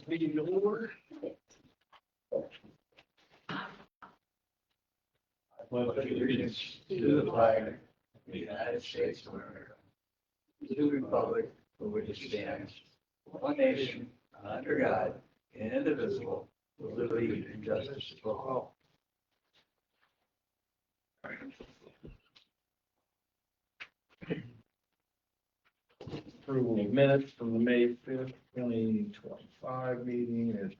Meeting to order. I pledge allegiance to the flag of the United States of America, to the republic for which it stands, one nation, under God, indivisible, with liberty and justice for all. Approval of minutes from the May 5th, 2025 meeting. And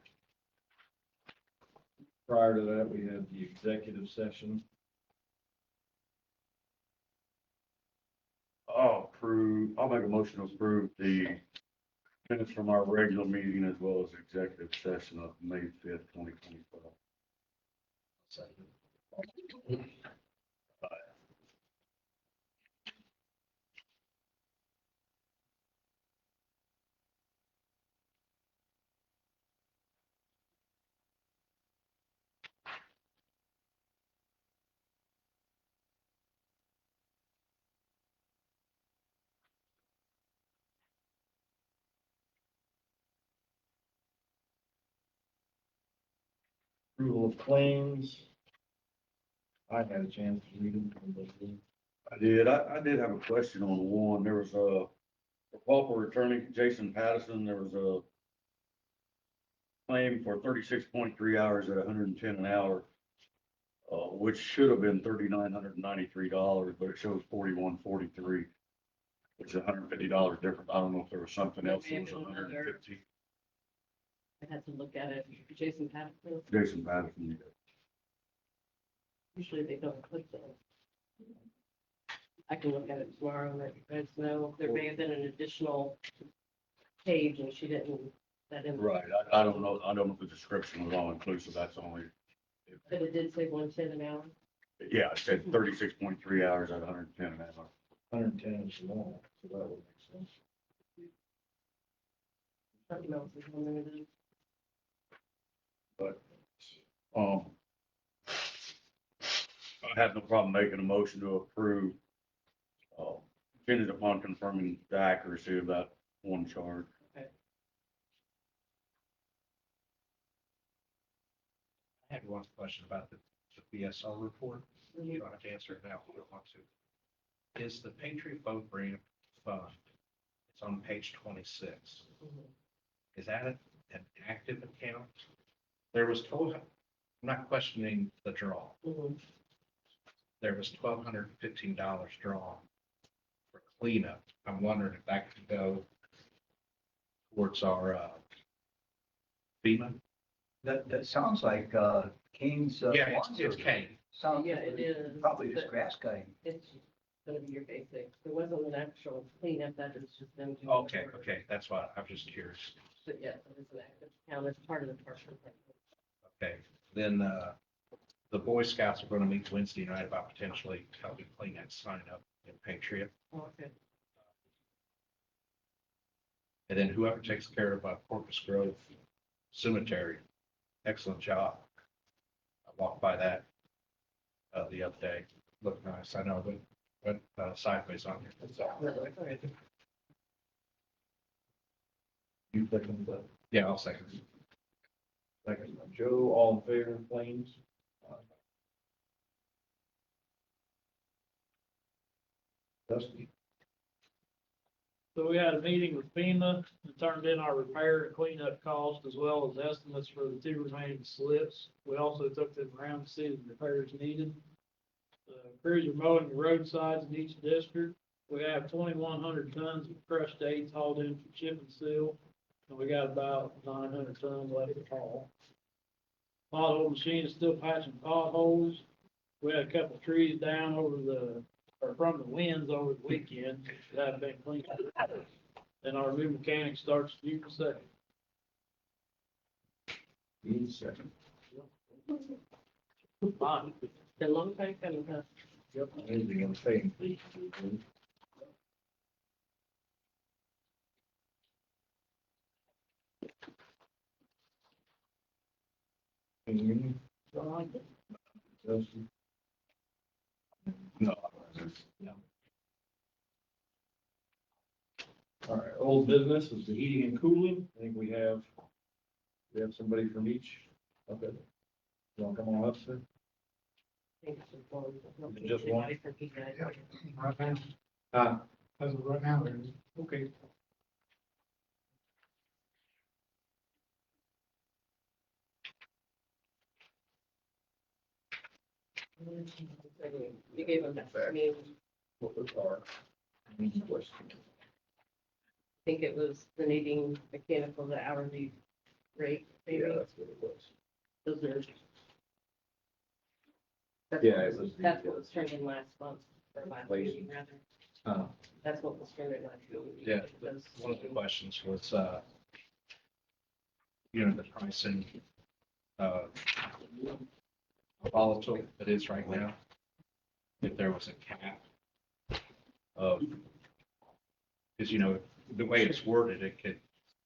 prior to that, we had the executive session. I'll make a motion to approve the minutes from our regular meeting as well as executive session of May 5th, 2025. Approval of claims. I had a chance to read them. I did have a question on one. There was a pauper attorney, Jason Patterson, there was a claim for 36.3 hours at 110 an hour, which should have been $3,993, but it shows 41.43, which is $150 different. I don't know if there was something else that was 150. I had to look at it. Jason Patterson, Jason Patterson. usually they don't put that. I can look at it tomorrow and let you guys know. There may have been an additional page and she didn't, that in. Right, I don't know if the description was all inclusive, that's only, But it did say 110 an hour. yeah, it said 36.3 hours at 110 an hour. 110 is long, so that would make sense. Something else is on there then. But, I have no problem making a motion to approve, contingent upon confirming the accuracy of that one charge. I had one question about the BSR report. You don't have to answer it now if you don't want to. Is the Patriot Boat Ramp Fund, it's on page 26. Is that an active account? There was told, I'm not questioning the draw. There was $1,215 drawn for cleanup. I'm wondering if that could go towards our FEMA. That sounds like, Kane's. Yeah, it's Kane. Sounds. Yeah, it is, Probably just but- grass cutting. It's gonna be your basic. There wasn't an actual cleanup, that is just them doing. Okay, the work. okay, that's why I'm just curious. But yes, it is an active account. It's part of the partial. Okay, then the Boy Scouts are going to meet Wednesday night about potentially helping clean that sign up in Patriot. Okay. And then whoever takes care of Corpus Grove Cemetery, excellent job. I walked by that the other day. Looked nice. I know, but went sideways on here. You second that? Yeah, I'll second. Second by Joe, all in favor of claims? Dusty? So we had a meeting with FEMA and turned in our repair and cleanup cost as well as estimates for the two remaining slips. We also took them around to see if the repairs needed. Crews are mowing the roadsides in each district. We have 2,100 tons of crushed dates hauled in for chip and seal, and we got about 900 tons left to haul. Pothole machine is still patching potholes. We had a couple of trees down from the winds over the weekend that haven't been cleaned up. And our new mechanic starts June 2nd. Need a second. Fine. Been a long time coming, huh? Yep. Anything in favor, please? Anything? Dusty? No. All right, old business is the heating and cooling. I think we have We have somebody from each. Okay. You want to come on up, sir? I think it's important. I don't think Just one? anybody from you guys. Right now, as of right now, there's, okay. You gave them that, I mean, What was our? I think it was the needing mechanical, the hourly rate, maybe. Yeah, that's what it was. Those are. That's Yeah, what it was the- That's what was turned in last month, or last meeting, rather. Uh, That's what was turned in last meeting. Yeah, It was- one of the questions was, the pricing, volatile it is right now. If there was a cap of, because, the way it's worded, it could,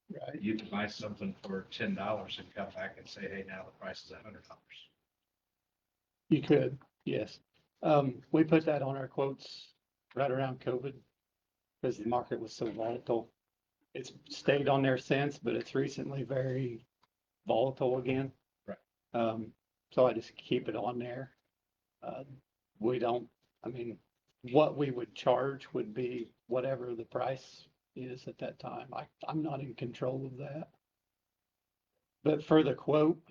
Right. you could buy something for $10 and come back and say, hey, now the price is $100. You could, yes. We put that on our quotes right around COVID because the market was so volatile. It's stayed on there since, but it's recently very volatile again. Right. So I just keep it on there. We don't, I mean, what we would charge would be whatever the price is at that time. I'm not in control of that. But for the quote,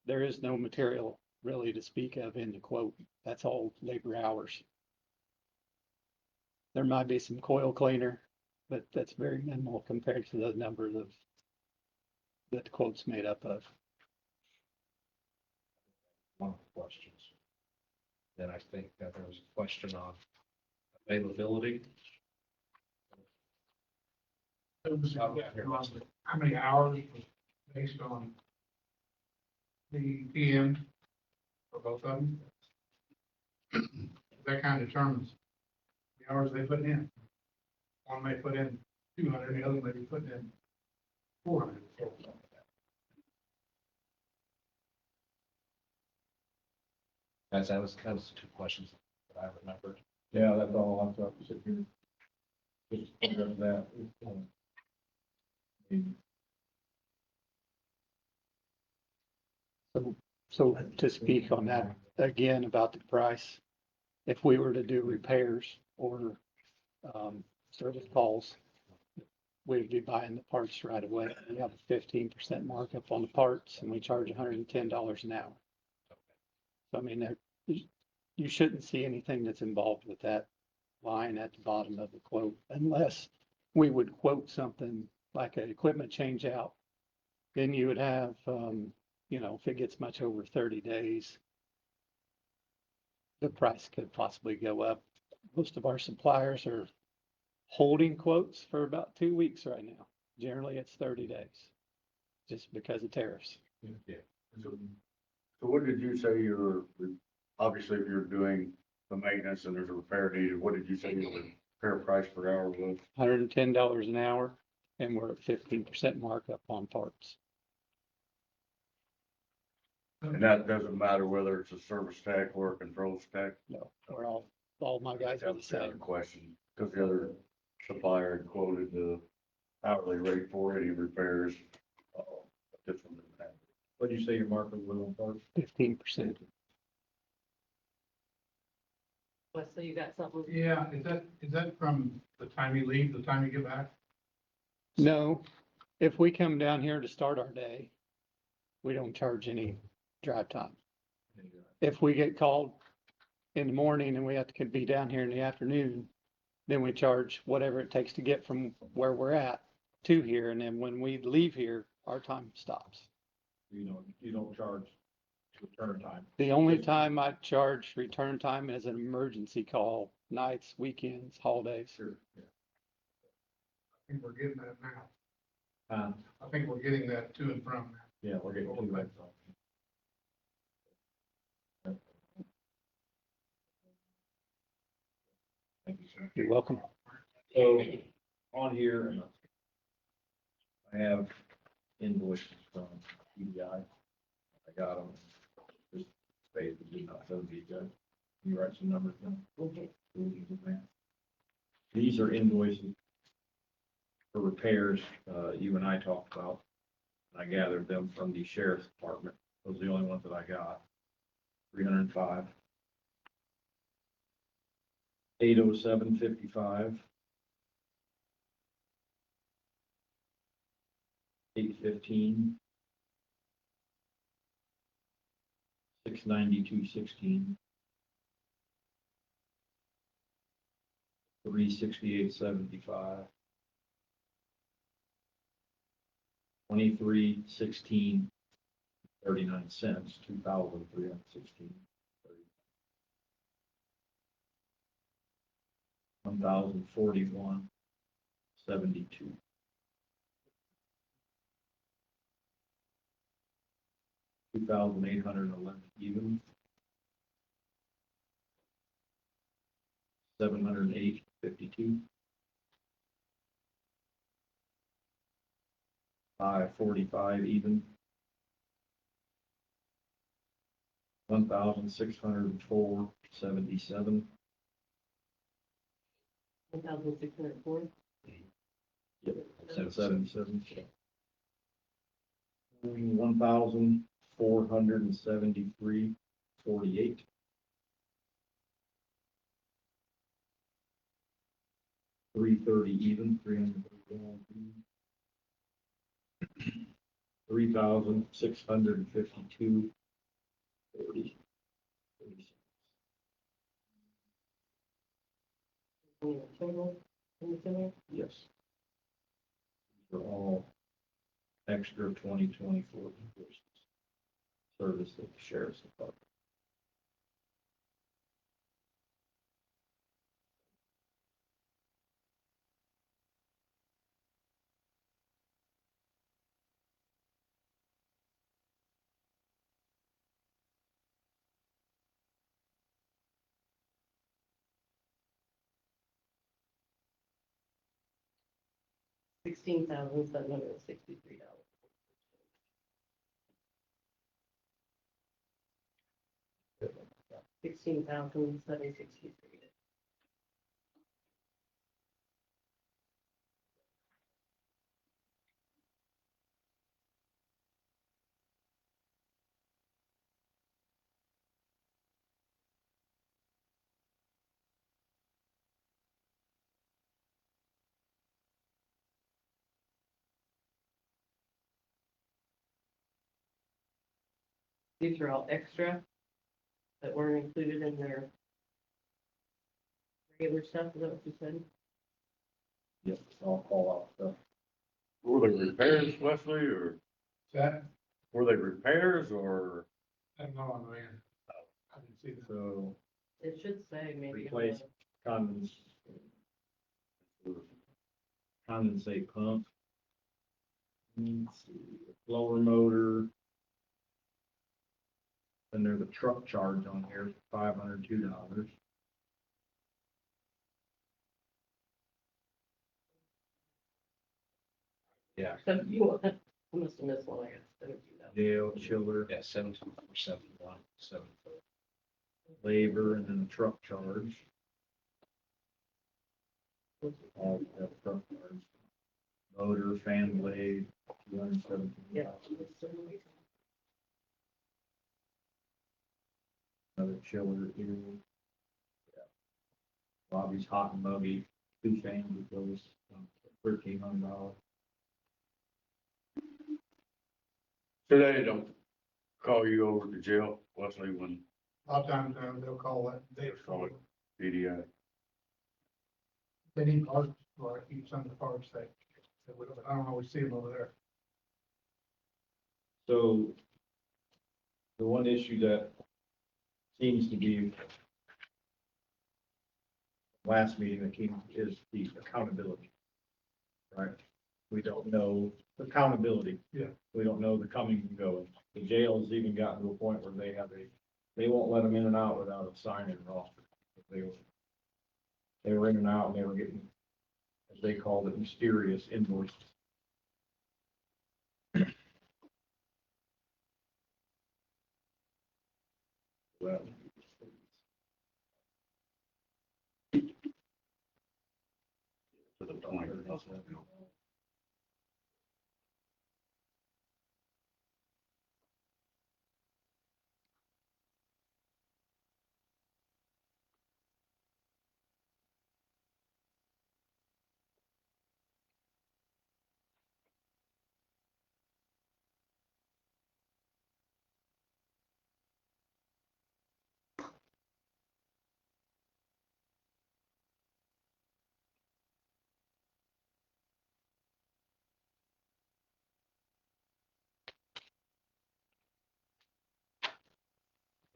there is no material really to speak of in the quote. That's all labor hours. There might be some coil cleaner, but that's very minimal compared to the number of that the quote's made up of. One of the questions. Then I think that there was a question on availability. It was, Oh, yeah, here. how many hours was based on the PM for both of them? That kind of determines the hours they put in. One may put in 200, the other may be putting in 400. Guys, that was the two questions that I remembered. Yeah, that's all I'm talking, sit here. Just figure out that. So to speak on that again about the price, if we were to do repairs or service calls, we'd be buying the parts right away. We have a 15% markup on the parts and we charge $110 an hour. So I mean, you shouldn't see anything that's involved with that line at the bottom of the quote unless we would quote something like an equipment change out. Then you would have, if it gets much over 30 days, the price could possibly go up. Most of our suppliers are holding quotes for about 2 weeks right now. Generally, it's 30 days, just because of tariffs. So what did you say obviously if you're doing the maintenance and there's a repair needed, what did you say your repair price per hour was? $110 an hour, and we're at 15% markup on parts. And that doesn't matter whether it's a service tech or a controls tech? No, we're all my guys are That the was the other same. question, because the other supplier had quoted the hourly rate for any repairs. This one didn't have it. What did you say your market was on parts? 15%. Wesley, you got something? Yeah, is that from the time you leave, the time you get back? No, if we come down here to start our day, we don't charge any drive time. If we get called in the morning and we have to be down here in the afternoon, then we charge whatever it takes to get from where we're at to here. And then when we leave here, our time stops. You don't charge return time. The only time I charge return time is an emergency call, nights, weekends, holidays. Sure. Yeah. I think we're getting that now. Um, I think we're getting that to and from. yeah, we're getting two minutes. Thank you, sir. You're welcome. So on here, I have invoices from EDI. I got them. Just space to do not show these guys. Can you write some numbers down? Okay. These are invoices for repairs, you and I talked about. I gathered them from the sheriff's department. Those are the only ones that I got. 305. 807.55. 815. 692.16. 368.75. 2316.39, 2,316. 1,041.72. 2,811 even. 708.52. 545 even. 1,604.77. 1,604. Yep. 77. 1,473.48. 330 even, 331 even. 3,652.40. Total, I'm assuming. Yes. These are all extra 2024 service of the sheriff's department. $16,763. 16,763. These are all extra that weren't included in their regular stuff, is that what you said? Yep, I'll call out stuff. Were they repairs, Wesley, or That, were they repairs or? I don't know, man. I didn't see that. So It should say maybe. replace condensate pump. Let's see, blower motor. Then there's a truck charge on here, $502. Yeah, So you want, I must have missed one, I guess. Jail chiller, yeah, 72471, 7. labor, and then a truck charge. All that truck charge. Motor, fan blade, 217. Yeah. Another chiller here. Yeah. Bobby's hot and muggy, 2 fans with those, $1,300. Today, don't call you over to jail, Wesley, when A lot of times they'll call that day or Call so. it. DDI. They need parts, or I keep some of the parts that I don't always see them over there. So the one issue that seems to be last meeting that came is the accountability. Right? We don't know accountability. Yeah. We don't know the coming and going. The jail's even gotten to a point where they won't let them in and out without a sign and roster. They were in and out and they were getting, as they called it, mysterious invoices. Well, To the point.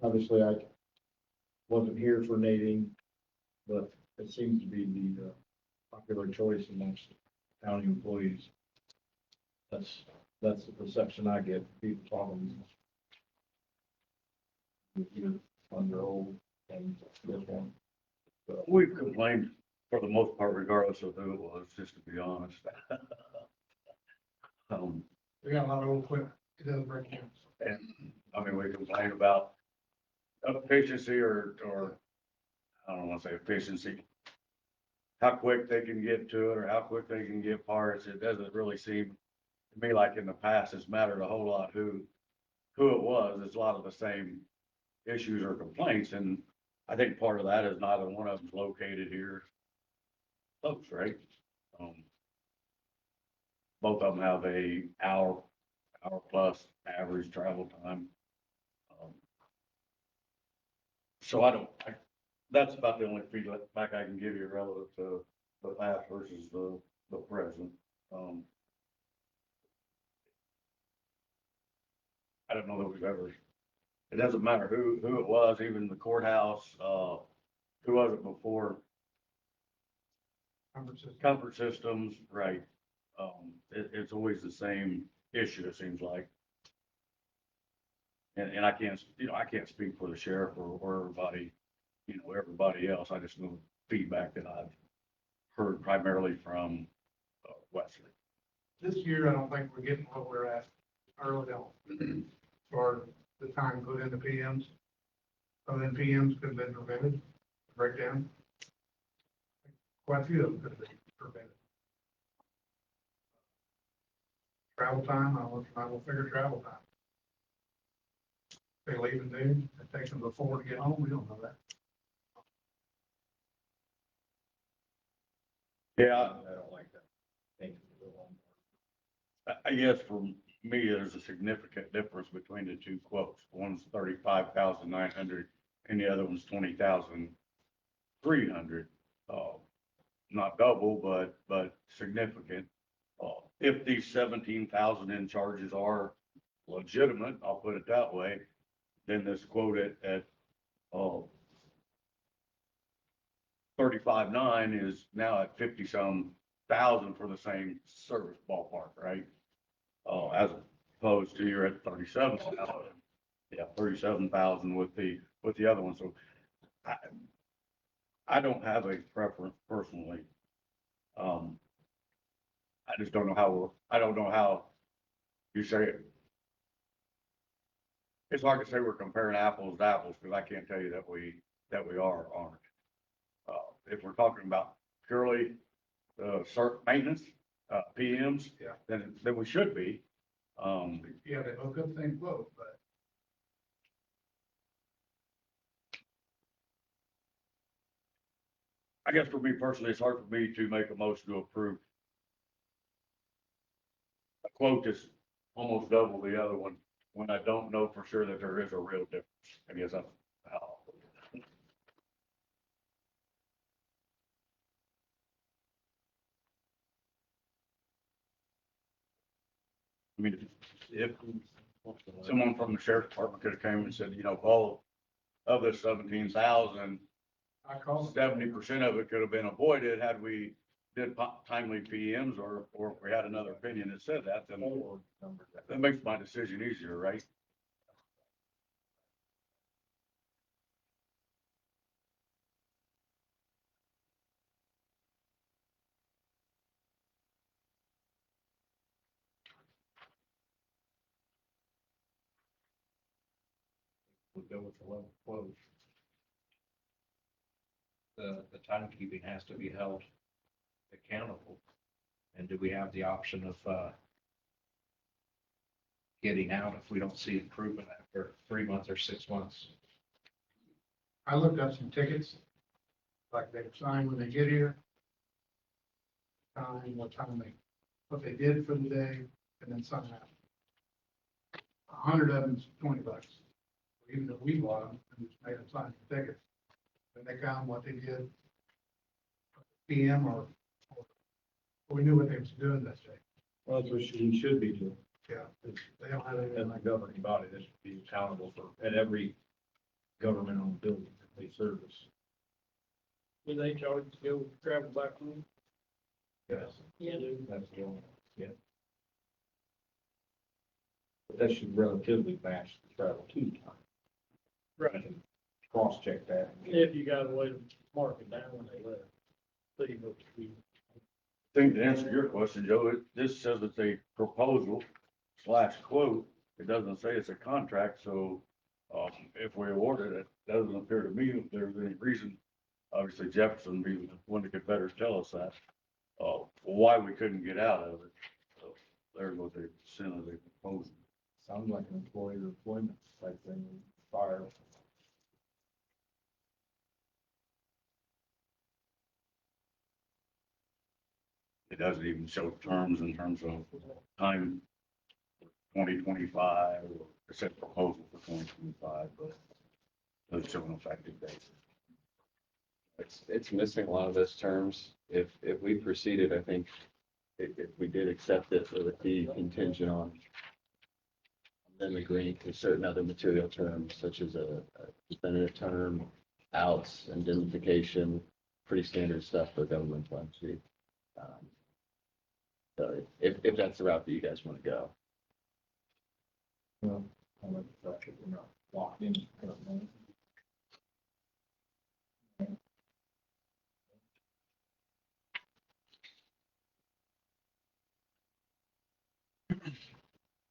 Obviously, I wasn't here for nading, but it seems to be the popular choice amongst county employees. That's the perception I get, people talking. You on your old and this one. We've complained for the most part regardless of who it was, just to be honest. We got a lot of old equipment, it doesn't break down. And, I mean, we complain about efficiency or, I don't wanna say efficiency. How quick they can get to it or how quick they can get parts. It doesn't really seem to me like in the past, it's mattered a whole lot who it was. It's a lot of the same issues or complaints, and I think part of that is neither one of them's located here close, right? Both of them have a hour plus average travel time. So that's about the only feedback I can give you relative to the past versus the present. I don't know that we've ever, it doesn't matter who it was, even the courthouse, who was it before? Comfort Systems, right. It's always the same issue, it seems like. And I can't, I can't speak for the sheriff or everybody, everybody else. I just know feedback that I've heard primarily from Wesley. This year, I don't think we're getting what we're at early on, for the time put into PMs. Some of them PMs could have been prevented, breakdown. Quite a few of them could have been prevented. Travel time, I will figure travel time. They leave at noon, it takes them before to get home, we don't know that. Yeah, I don't like that. Thank you. I guess for me, there's a significant difference between the two quotes. One's 35,900 and the other one's 20,300. Not double, but significant. If these 17,000 in charges are legitimate, I'll put it that way, then this quote at 35.9 is now at 50-some thousand for the same service ballpark, right? As opposed to you're at 37,000. Yeah, 37,000 with the other one. So I don't have a preference personally. I just don't know how you say it. It's hard to say we're comparing apples to apples because I can't tell you that we are or aren't. If we're talking about purely maintenance, PMs, Yeah. then we should be. Yeah, they hook up things both, but I guess for me personally, it's hard for me to make a motion to approve a quote that's almost double the other one when I don't know for sure that there is a real difference. I guess that's how. I mean, if someone from the sheriff's department could have came and said, all of this 17,000, I call it. 70% of it could have been avoided had we did timely PMs or if we had another opinion that said that, then that makes my decision easier, right? We'll go with the level quote. The timekeeping has to be held accountable. And do we have the option of getting out if we don't see improvement after 3 months or 6 months? I looked up some tickets, like they sign when they get here. Time, what they did for the day, and then sign out. 100 of them's $20. Even if we bought them and just made them sign the ticket, then they found what they did. PM or we knew what they was doing that day. Well, that's what he should be doing. Yeah, they don't have anything As a like governing body, they should be accountable for, at every government-owned building that they service. Do they charge to go travel back home? Yes. Yeah. That's the only, yeah. But that should relatively match the travel to time. Right. Cross-check that. If you got a way to mark it down when they left. So you go to. I think to answer your question, Joe, this says it's a proposal slash quote. It doesn't say it's a contract, so, if we award it, it doesn't appear to me if there's any reason. Obviously Jefferson would be the one that could better tell us that, why we couldn't get out of it. So there was a sin of the proposal. Sounds like an employee employment type thing, fire. It doesn't even show terms in terms of time, 2025, or it said proposal for 2025, but it doesn't show an effective date. It's missing a lot of those terms. If we proceeded, I think if we did accept it, it would be contingent on them agreeing to certain other material terms, such as a definitive term, outs, indemnification, pretty standard stuff for government funds. So if that's the route that you guys want to go. Well, I like the fact that we're not locked in currently.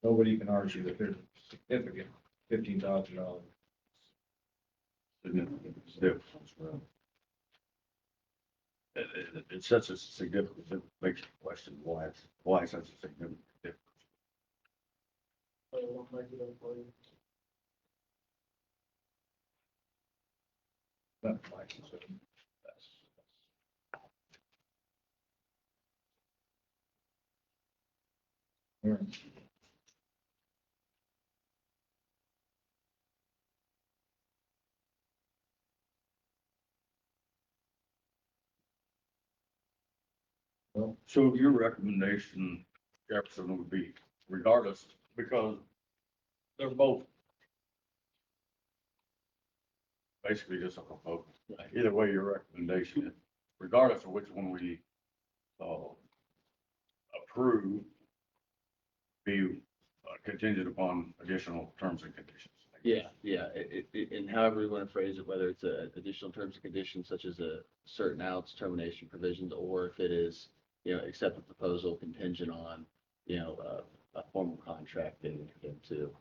Nobody can argue that there's a significant $15,000. Significant difference. It's such a significant, it makes you question why such a significant difference. That's my concern. All right. So your recommendation, Jefferson, would be regardless, because they're both basically just a proposal. Either way, your recommendation, regardless of which one we approve, be contingent upon additional terms and conditions. Yeah, and however we want to phrase it, whether it's additional terms and conditions such as a certain outs, termination provisions, or if it is, accept the proposal contingent on, a formal contract being entered into.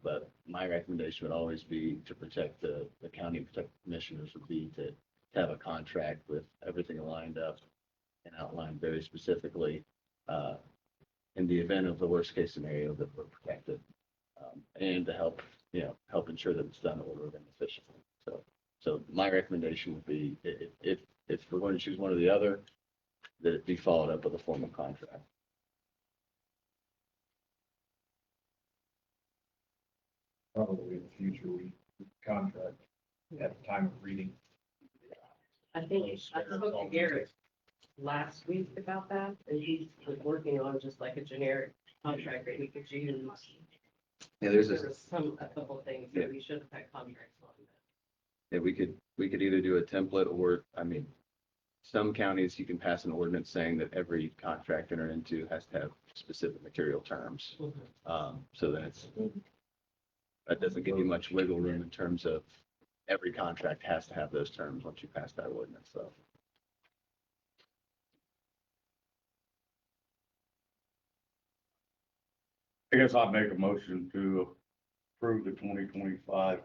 But my recommendation would always be to protect the county, protect the commissioners, would be to have a contract with everything lined up and outlined very specifically, in the event of the worst case scenario, that we're protected, and to help ensure that it's done orderly and efficiently. So my recommendation would be, if we're going to choose one or the other, that it be followed up with a formal contract. Probably in the future, we contract at the time of reading. I think I spoke to Garrett last week about that, and he was working on just like a generic contract that we could use. Yeah, There was a couple of things that we should have had contracts on. Yeah, we could either do a template or, some counties, you can pass an ordinance saying that every contract entered into has to have specific material terms. So then that doesn't give you much wiggle room in terms of every contract has to have those terms once you pass that ordinance, so. I guess I'd make a motion to approve the 2025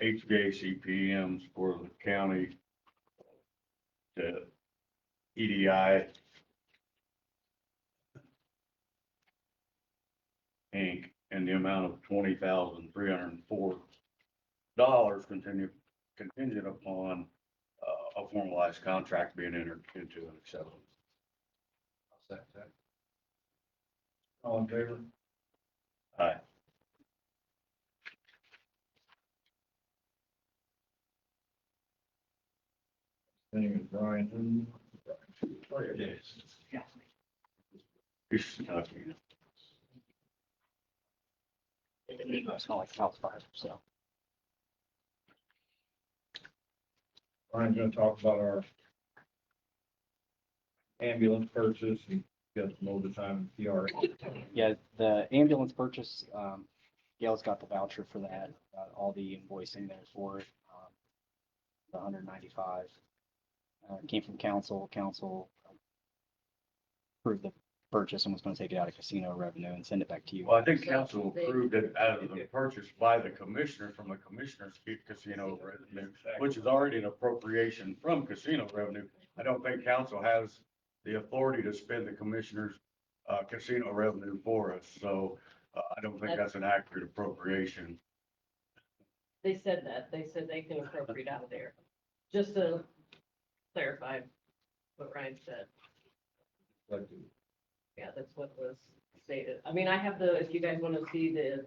HVAC PMs for the county, the EDI Inc. in the amount of $20,304 contingent upon a formalized contract being entered into and accepted. I'll second that. All in favor? Aye. Name is Brian. He's Kentucky. It's not like house fire, so. Brian's gonna talk about our ambulance purchase and got some overtime in PR. Yeah, the ambulance purchase, Gail's got the voucher for that, all the invoicing there for it. The 195. Came from council, approved the purchase and was gonna take it out of casino revenue and send it back to you. Well, I think council approved it out of the purchase by the commissioner from the commissioner's casino revenue, which is already an appropriation from casino revenue. I don't think council has the authority to spend the commissioner's casino revenue for us, so I don't think that's an accurate appropriation. They said that, they said they can appropriate out there, just to clarify what Ryan said. Like, Yeah, that's what was stated. I mean, I have the, if you guys want to see the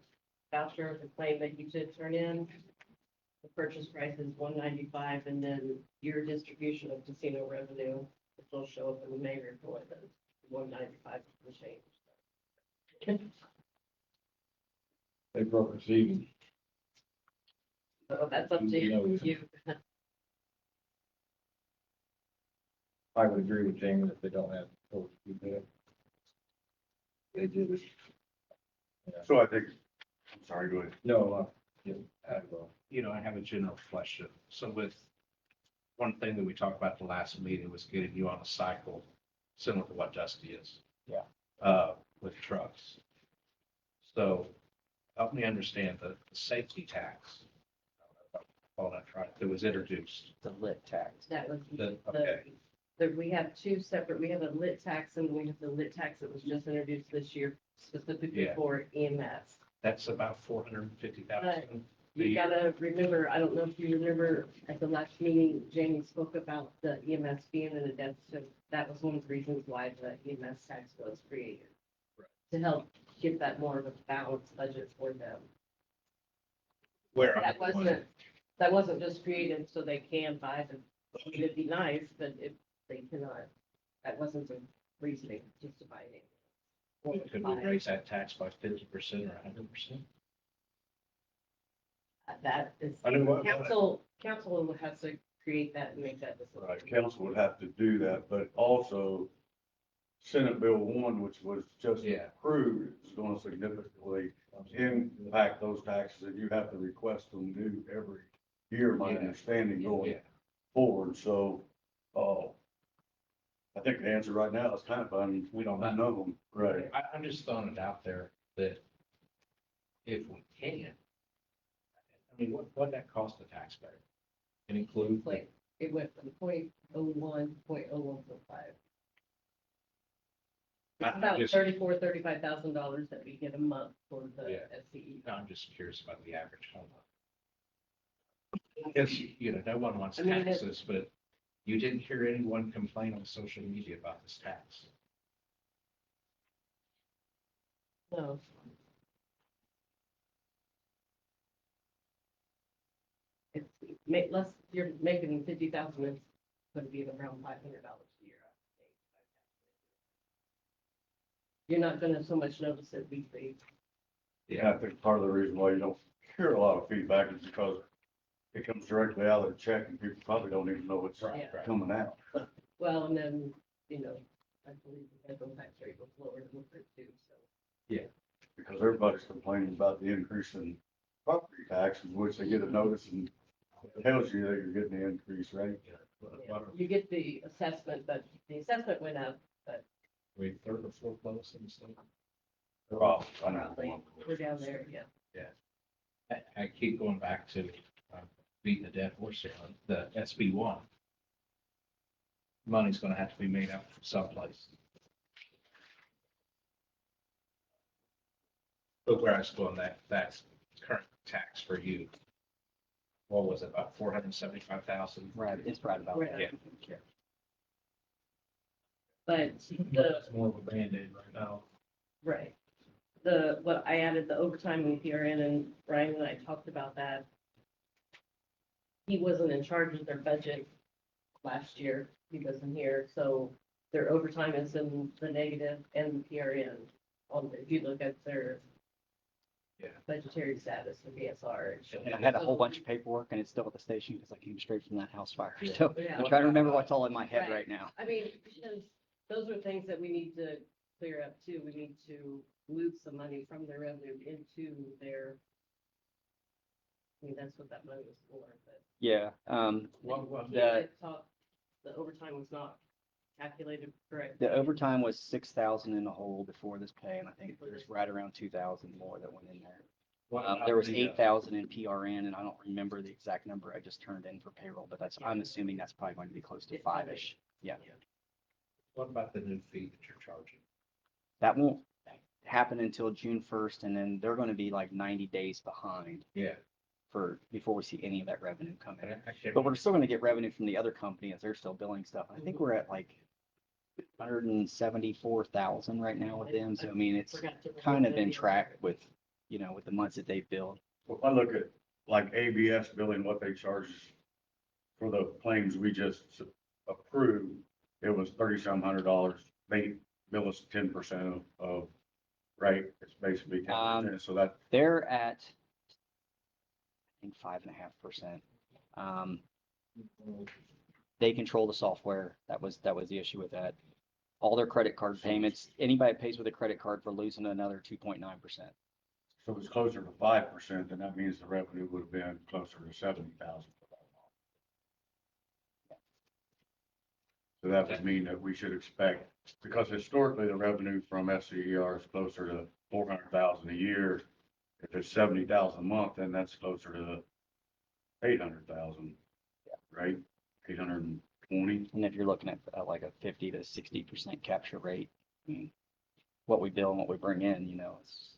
voucher, the claim that you did turn in, the purchase price is 195, and then your distribution of casino revenue, which will show up in the May report, that 195 will change. They broke us even. So that's up to you. I would agree with Jamie that they don't have. to do that. They did it. So I think, I'm sorry, go ahead. No, yeah, I will. You know, I have a general question. So with, one thing that we talked about at the last meeting was getting you on a cycle similar to what Dusty is. Yeah. With trucks. So help me understand the safety tax. Oh, that's right. That was introduced. The lit tax. That was Okay. we have two separate, we have a lit tax and we have the lit tax that was just introduced this year specifically Yeah. for EMS. That's about 450,000. You gotta remember, I don't know if you remember at the last meeting, Jamie spoke about the EMS being in a deficit. That was one of the reasons why the EMS tax was created. Right. To help get that more of a balanced budget for them. Where That wasn't just created so they can buy them. I mean, it'd be nice, but if they cannot, that wasn't the reasoning just to buy it. could we raise that tax by 50% or 100%? That is, I know what- council has to create that and make that decision. Right, council would have to do that, but also Senate Bill 1, which was just Yeah. approved, is going to significantly impact those taxes, and you have to request them due every year, my Yeah. understanding going Yeah. forward, so, I think the answer right now is kind of We don't know. unknown, right? I'm just throwing it out there that if we can, I mean, what that cost the taxpayer? It includes, Like, it went from 0.01 to 0.0145. It's about $35,000 that we get a month for the Yeah. SCE. I'm just curious about the average homeowner. Because, you know, no one wants I mean, taxes, but you didn't hear anyone complain on social media about this tax. No. It's less, you're making 50,000, it's going to be around $500 a year. You're not gonna so much notice it weekly. Yeah, I think part of the reason why you don't hear a lot of feedback is because it comes directly out of the check, and people probably don't even know it's Right, right. coming out. Well, and then, you know, I believe the federal tax rate was lower than the too, so. Because everybody's complaining about the increase in property taxes, which they get a notice and it tells you that you're getting the increase, right? Yeah, you get the assessment, but the assessment went up, We third or fourth lowest in the state. Well, I probably, know. we're down there, yeah. I keep going back to beating the dead horse here on the SB 1. Money's gonna have to be made up from someplace. But where I was going, that's current tax for you. What was it, about 475,000? Right, it's right about Right. that. Yeah. But That's more of a Band-Aid right now. right. What I added the overtime in PRN, and Brian and I talked about that. He wasn't in charge of their budget last year. He wasn't here, so their overtime is in the negative and the PRN. If you look at their budgetary status of BSR. And I had a whole bunch of paperwork and it's still at the station because I came straight from that house fire. So Yeah. I'm trying to remember what's all in my head Right. right now. I mean, because those are things that we need to clear up too. We need to move some money from their revenue into their. I mean, that's what that money was for, but. Yeah, The overtime was not calculated correctly. the overtime was 6,000 in the hole before this pay, and I think there's right around 2,000 more that went in there. There was 8,000 in PRN, and I don't remember the exact number I just turned in for payroll, but I'm assuming that's probably going to be close to five-ish. Yeah, What about the new fee that you're charging? that won't happen until June 1st, and then they're going to be like 90 days behind Yeah. before we see any of that revenue come in. I can't But we're still going to get revenue from the other company as they're still billing stuff. I think we're at like 174,000 right now with them. So I mean, it's Forgot to- kind of been tracked with, with the months that they've billed. Well, if I look at like ABS billing, what they charge for the claims we just approved, it was $3,700. They bill us 10% of, right? It's basically 10%. So that, They're at, I think 5.5%. They control the software. That was the issue with that. All their credit card payments, anybody that pays with a credit card for losing another 2.9%. so it's closer to 5%, then that means the revenue would have been closer to 70,000. So that would mean that we should expect, because historically the revenue from SCER is closer to 400,000 a year. If it's 70,000 a month, then that's closer to 800,000, right? 820. And if you're looking at like a 50 to 60% capture rate, I mean, what we bill and what we bring in, it's,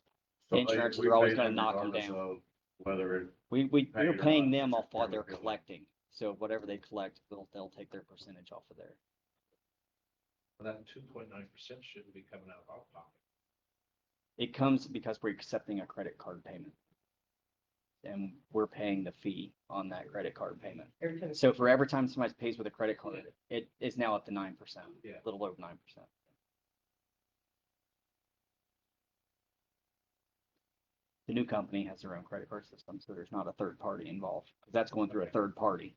So insurance, we they're always pay gonna them knock them regardless down. of Whether it, we're pay it or paying not, them it's off what they're purely billing. collecting. So whatever they collect, they'll take their percentage off of there. Well, that 2.9% shouldn't be coming out of our pocket. It comes because we're accepting a credit card payment. And we're paying the fee on that credit card payment. Every time. So for every time somebody pays with a credit card, it is now up to 9%, Yeah. a little over 9%. The new company has their own credit card system, so there's not a third party involved. 'Cause that's going through a third party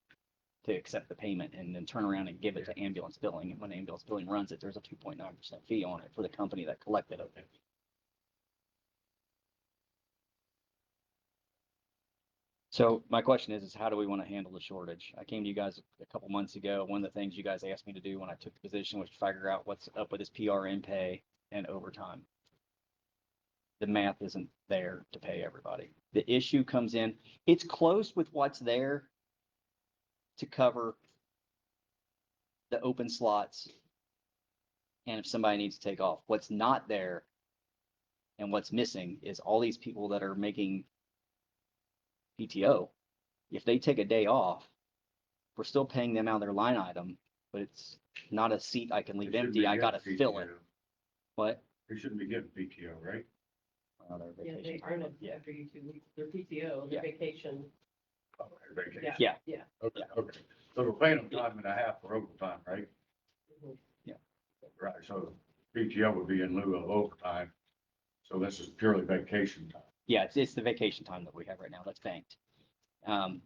to accept the payment and then turn around and give it to ambulance billing. And when ambulance billing runs it, there's a 2.9% fee on it for the company that collected it. So my question is how do we want to handle the shortage? I came to you guys a couple months ago. One of the things you guys asked me to do when I took the position was to figure out what's up with this PRN pay and overtime. The math isn't there to pay everybody. The issue comes in, it's close with what's there to cover the open slots. And if somebody needs to take off, what's not there and what's missing is all these people that are making PTO. If they take a day off, we're still paying them out of their line item, but it's not a seat I can leave they shouldn't be empty. I gotta getting fill it. PTO. What? They shouldn't be getting PTO, right? Their Yeah, vacation they time. earn it Yeah. after you 2 weeks. Their PTO, Yeah. their vacation. Oh, their vacation. Yeah. Yeah. Yeah. Okay, okay. So we're paying them time and a half for overtime, right? Mhm. Right, so PTO would be in lieu of overtime. So this is purely vacation time. Yeah, it's the vacation time that we have right now. That's banked. And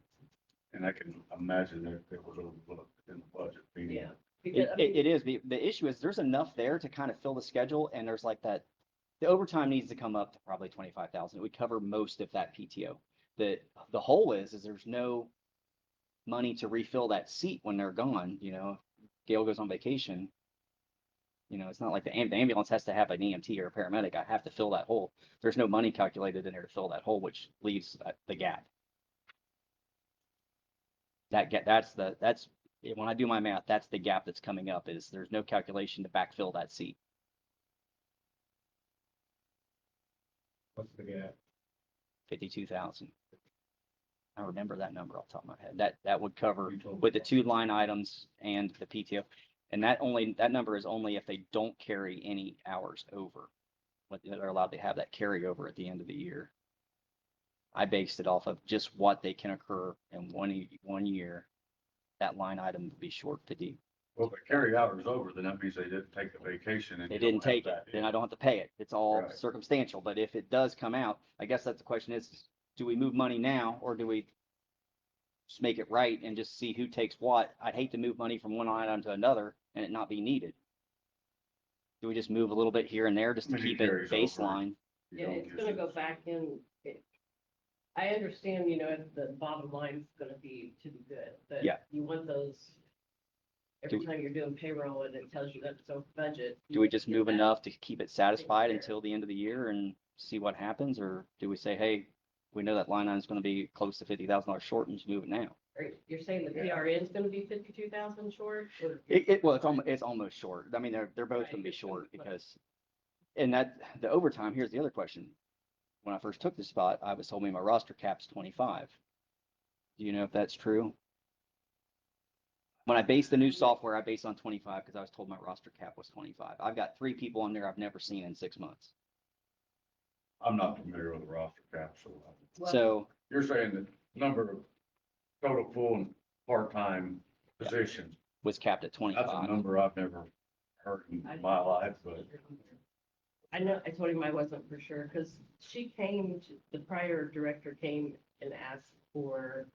I can imagine that it was overlooked in the budget. meaning- Yeah. Because, I mean, It is. The issue is there's enough there to kind of fill the schedule and there's like that, the overtime needs to come up to probably 25,000. We cover most of that PTO. The whole is there's no money to refill that seat when they're gone, Gail goes on vacation. It's not like the ambulance has to have an EMT or a paramedic. I have to fill that hole. There's no money calculated in there to fill that hole, which leaves the gap. That's when I do my math, that's the gap that's coming up is there's no calculation to backfill that seat. What's the gap? 52,000. I remember that number off the top of my head. That would cover with the 2 line items and the PTO. And that number is only if they don't carry any hours over. But they're allowed to have that carryover at the end of the year. I based it off of just what they can occur in one year. That line item would be short 50, Well, if they carry hours over, then that means they didn't take the vacation and. They you don't didn't have take it, that then in. I don't have to pay it. It's all Right. circumstantial, but if it does come out, I guess that's the question is, do we move money now or do we just make it right and just see who takes what? I'd hate to move money from one line item to another and it not be needed. Do we just move a little bit here and there just I to mean, it keep it carries over. baseline? You Yeah, don't it's just- gonna go back in. I understand, if the bottom line's gonna be to be good, but Yeah. you want those. Every Do- time you're doing payroll and it tells you that it's over budget. Do we just get move that. enough to keep it satisfied care. until the end of the year and see what happens? Or do we say, hey, we know that line item's gonna be close to $50,000 short and just move it now? Or you're saying the PRN is gonna be 52,000 short? Or- Well, it's almost short. I mean, they're both gonna be Right. short because, and that, the overtime, here's the other question. When I first took the spot, I was told me my roster cap's 25. Do you know if that's true? When I based the new software, I based on 25 because I was told my roster cap was 25. I've got 3 people on there I've never seen in 6 months. I'm not familiar with the roster cap, so. Well, So, You're saying the number of total full and part-time positions, was capped at that's a 25. number I've never heard in my life, but. I know, I told him I wasn't for sure, because the prior director came and asked for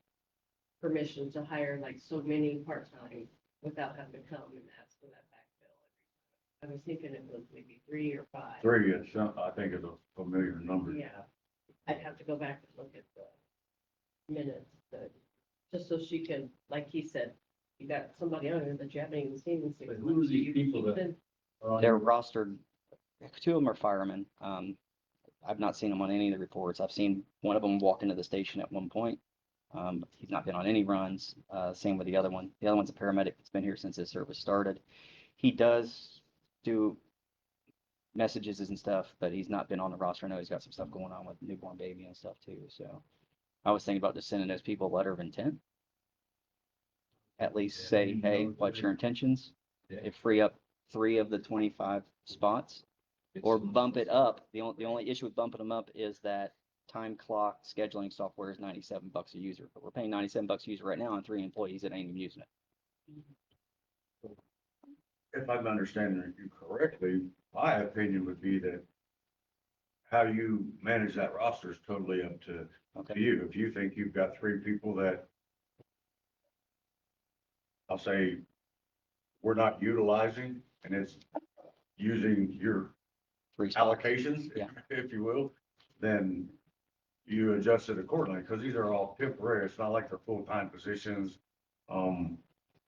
permission to hire like so many part-time without having to come and ask for that backfill. I was thinking it was maybe 3 or 5. 3 is, I think is a familiar number. Yeah, I'd have to go back and look at the minutes, but just so she can, like he said, you got somebody on there that you haven't even seen in 6 But months. who are these You- people you've that- been- They're rostered, 2 of them are firemen. I've not seen them on any of the reports. I've seen one of them walk into the station at one point. He's not been on any runs. Same with the other one. The other one's a paramedic that's been here since his service started. He does do messages and stuff, but he's not been on the roster. I know he's got some stuff going on with newborn baby and stuff too. So I was thinking about just sending those people a letter of intent. At least say, hey, what's your intentions? It free up 3 of the 25 spots. Or bump it up. The only issue with bumping them up is that time clock scheduling software is $97 a user, but we're paying $97 a user right now on 3 employees that ain't even using it. If I'm understanding you correctly, my opinion would be that how you manage that roster is totally up to Okay. you. If you think you've got 3 people that I'll say we're not utilizing and it's using your 3 spots. allocations, Yeah. if you will, then you adjust it accordingly, because these are all temporary. It's not like they're full-time positions. Well,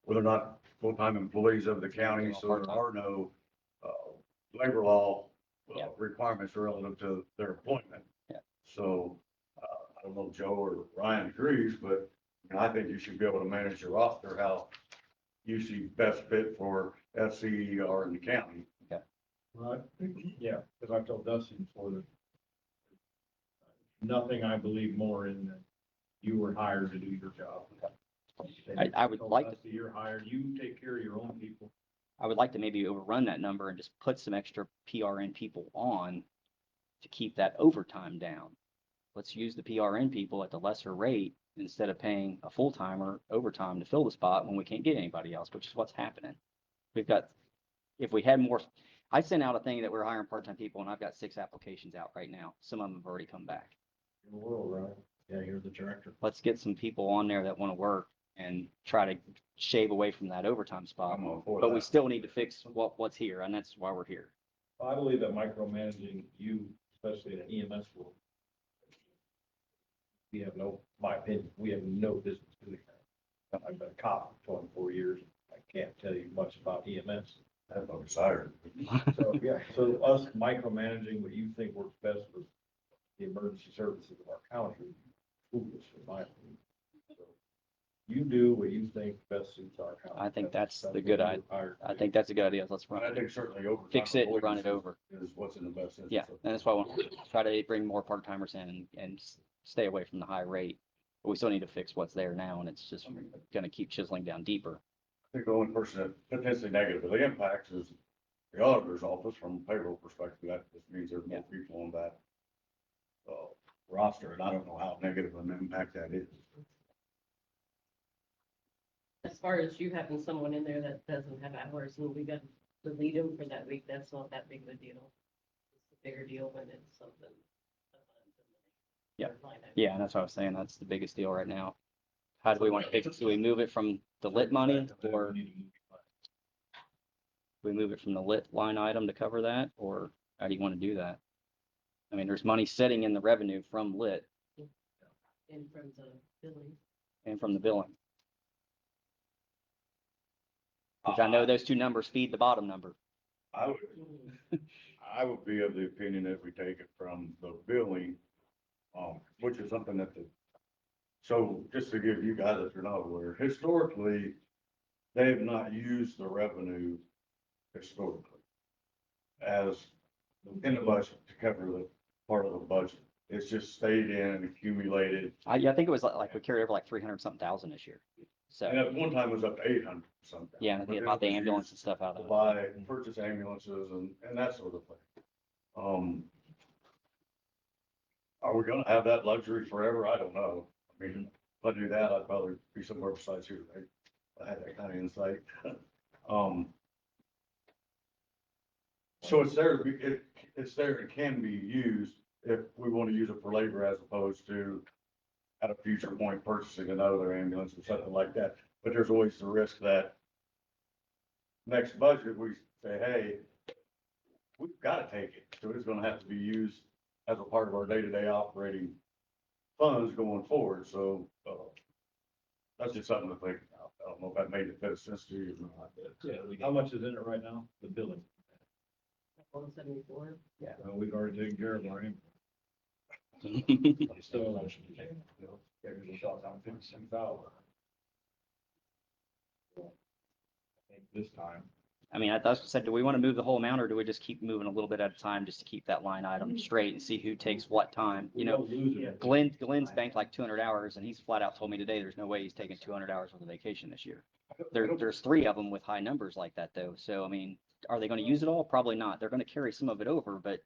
they're not full-time employees of the county, so there are no labor law Yeah. requirements relative to their employment. Yeah. So, I don't know if Joe or Ryan agrees, but I think you should be able to manage your roster how you see best fit for FCER in the county. Right, yeah, because I've told Dusty before that nothing I believe more in than you were hired to do your job. I would Told like to- Dusty, You're hired, you take care of your own people. I would like to maybe overrun that number and just put some extra PRN people on to keep that overtime down. Let's use the PRN people at the lesser rate instead of paying a full-timer overtime to fill the spot when we can't get anybody else, which is what's happening. If we had more, I sent out a thing that we're hiring part-time people and I've got 6 applications out right now. Some of them have already come back. In the world, right? Yeah, you're the director. Let's get some people on there that want to work and try to shave away from that overtime spot. I'm all for But we that. still need to fix what's here, and that's why we're here. I believe that micromanaging you, especially in the EMS world, my opinion, we have no business doing that. I've been a cop for 24 years. I can't tell you much about EMS. That's what I'm sorry. So, yeah, so us micromanaging what you think works best for the emergency services of our county, would be foolish in my opinion. So you do what you think best suits our county. I think that's the what good you idea. were hired to I do. think that's a good idea. Let's But I run it, think certainly overtime. fix it and run it avoidance over. Is what's in the best interest. Yeah, of- and that's why I want to try to bring more part-timers in and stay away from the high rate. But we still need to fix what's there now, and it's just gonna keep chiseling down deeper. I think the only person that potentially negatively impacts is the auditor's office from a payroll perspective. That just means there's more people on that roster, and I don't know how negative an impact that is. As far as you having someone in there that doesn't have hours and we got to delete them for that week, that's not that big of a deal. It's a bigger deal when it's something. Yeah. Yeah, and that's what I was saying. That's the biggest deal right now. How do we want to fix it? Do we move it from the lit money or do we move it from the lit line item to cover that? Or how do you want to do that? I mean, there's money sitting in the revenue from lit In from the billing. and from the billing. Which I know those two numbers feed the bottom number. I would be of the opinion that we take it from the billing, which is something that so just to give you guys, if you're not aware, historically, they have not used the revenue historically as in the budget to cover the part of the budget. It's just stayed in and accumulated. Yeah, I think it was like we carried over like 300 something thousand this year. So, And at one time it was up to 800 something. yeah, and I think about the ambulance and stuff out To of it. buy, purchase ambulances and that sort of thing. Are we gonna have that luxury forever? I don't know. I mean, if I do that, I'd probably be somewhere besides here, right? I had that kind of insight. So it's there to be, it's there, it can be used if we want to use it for labor as opposed to at a future point purchasing another ambulance or something like that. But there's always the risk that next budget, we say, hey, we've got to take it. So it's gonna have to be used as a part of our day-to-day operating funds going forward. So, that's just something to think about. I don't know if that made a bit of sense to you or not. Yeah, how much is in it right now? The billing. 174. Well, we've already taken care of our ambulance. Still, every shot down 57,000. I think this time. I mean, I said, do we want to move the whole amount or do we just keep moving a little bit at a time just to keep that line item straight and see who takes what time? You know, Glenn's banked like 200 hours and he's flat out told me today, there's no way he's taking 200 hours worth of vacation this year. There's three of them with high numbers like that though. So, I mean, are they going to use it all? Probably not. They're going to carry some of it over, but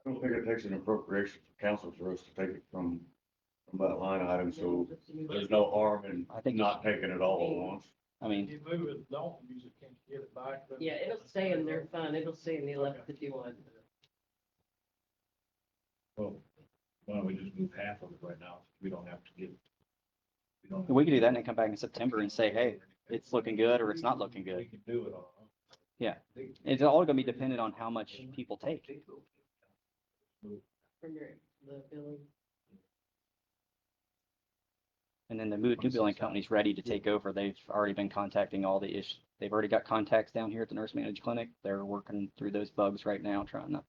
I don't think it takes an appropriation for council for us to take it from that line item. So there's no harm in I think not taking it all at once. I mean, If you move it, don't use it, can't get it back. then- Yeah, it'll stay in their fund. It'll stay in the 1151. Well, why don't we just move half of it right now? We don't have to get. we could do that and then come back in September and say, hey, it's looking good or it's not looking We good. can do it all. Yeah. It's all going to be dependent on how much people take. From the billing. And then the new billing company's ready to take over. They've already been contacting all the issues. They've already got contacts down here at the nurse managed clinic. They're working through those bugs right now, trying to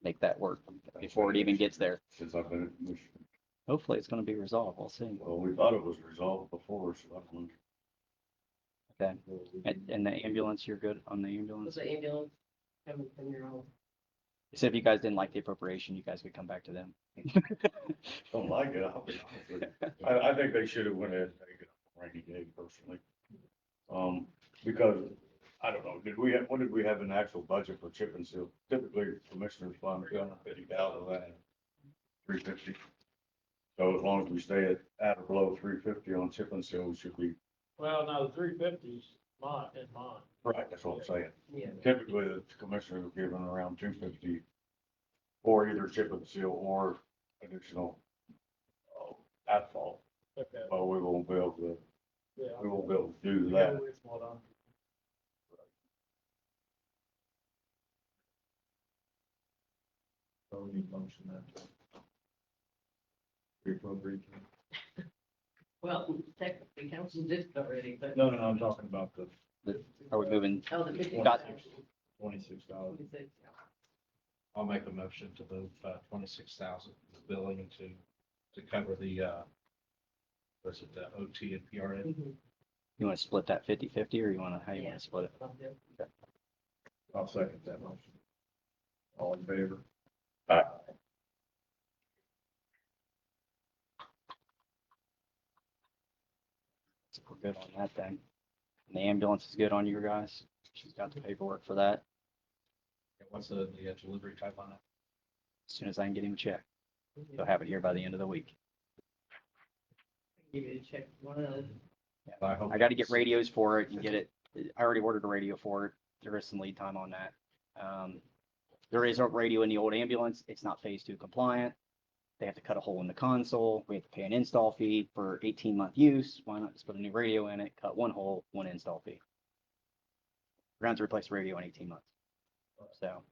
make that work before it even gets there. Since I've been in commission. Hopefully it's going to be resolved. We'll see. Well, we thought it was resolved before, so I don't know. Okay. And the ambulance, you're good on the Was ambulance? the ambulance coming from your own? So if you guys didn't like the appropriation, you guys could come back to them. Don't like it. I'll be honest with you. I think they should have went ahead and taken a rainy day personally. Because, I don't know, what did we have in actual budget for chip and seal? Typically, commissioners fund 250,000 of that, 350. So as long as we stay at or below 350 on chip and seal, we should be, Well, now the 350's mine, in mine. right, that's what I'm saying. Yeah. Typically, the commissioners are given around 250 for either chip and seal or additional asphalt. Okay, But we won't be able to, yeah. we won't be able to do You that. go with what I'm- So we need to motion that. Reappropriate. Well, technically council did it already, but. No, I'm talking about the Are we moving? Oh, the 50. Got- $26. 26. I'll make a motion to move 26,000 billing to cover the, was it the OT and PRN? Mhm. You want to split that 50-50 or you want to, how you Yeah. want to split it? I'll do. I'll second that motion. All in favor? So we're good on that then. And the ambulance is good on you guys. She's got the paperwork for that And what's the delivery type on it? as soon as I can get him a check. They'll have it here by the end of the week. Give you a check, one of those I hope. I got to get radios for it and get it. I already ordered a radio for it. There is some lead time on that. There is a radio in the old ambulance. It's not phase 2 compliant. They have to cut a hole in the console. We have to pay an install fee for 18-month use. Why not just put a new radio in it, cut one hole, one install fee? We're going to replace the radio in 18 months. So,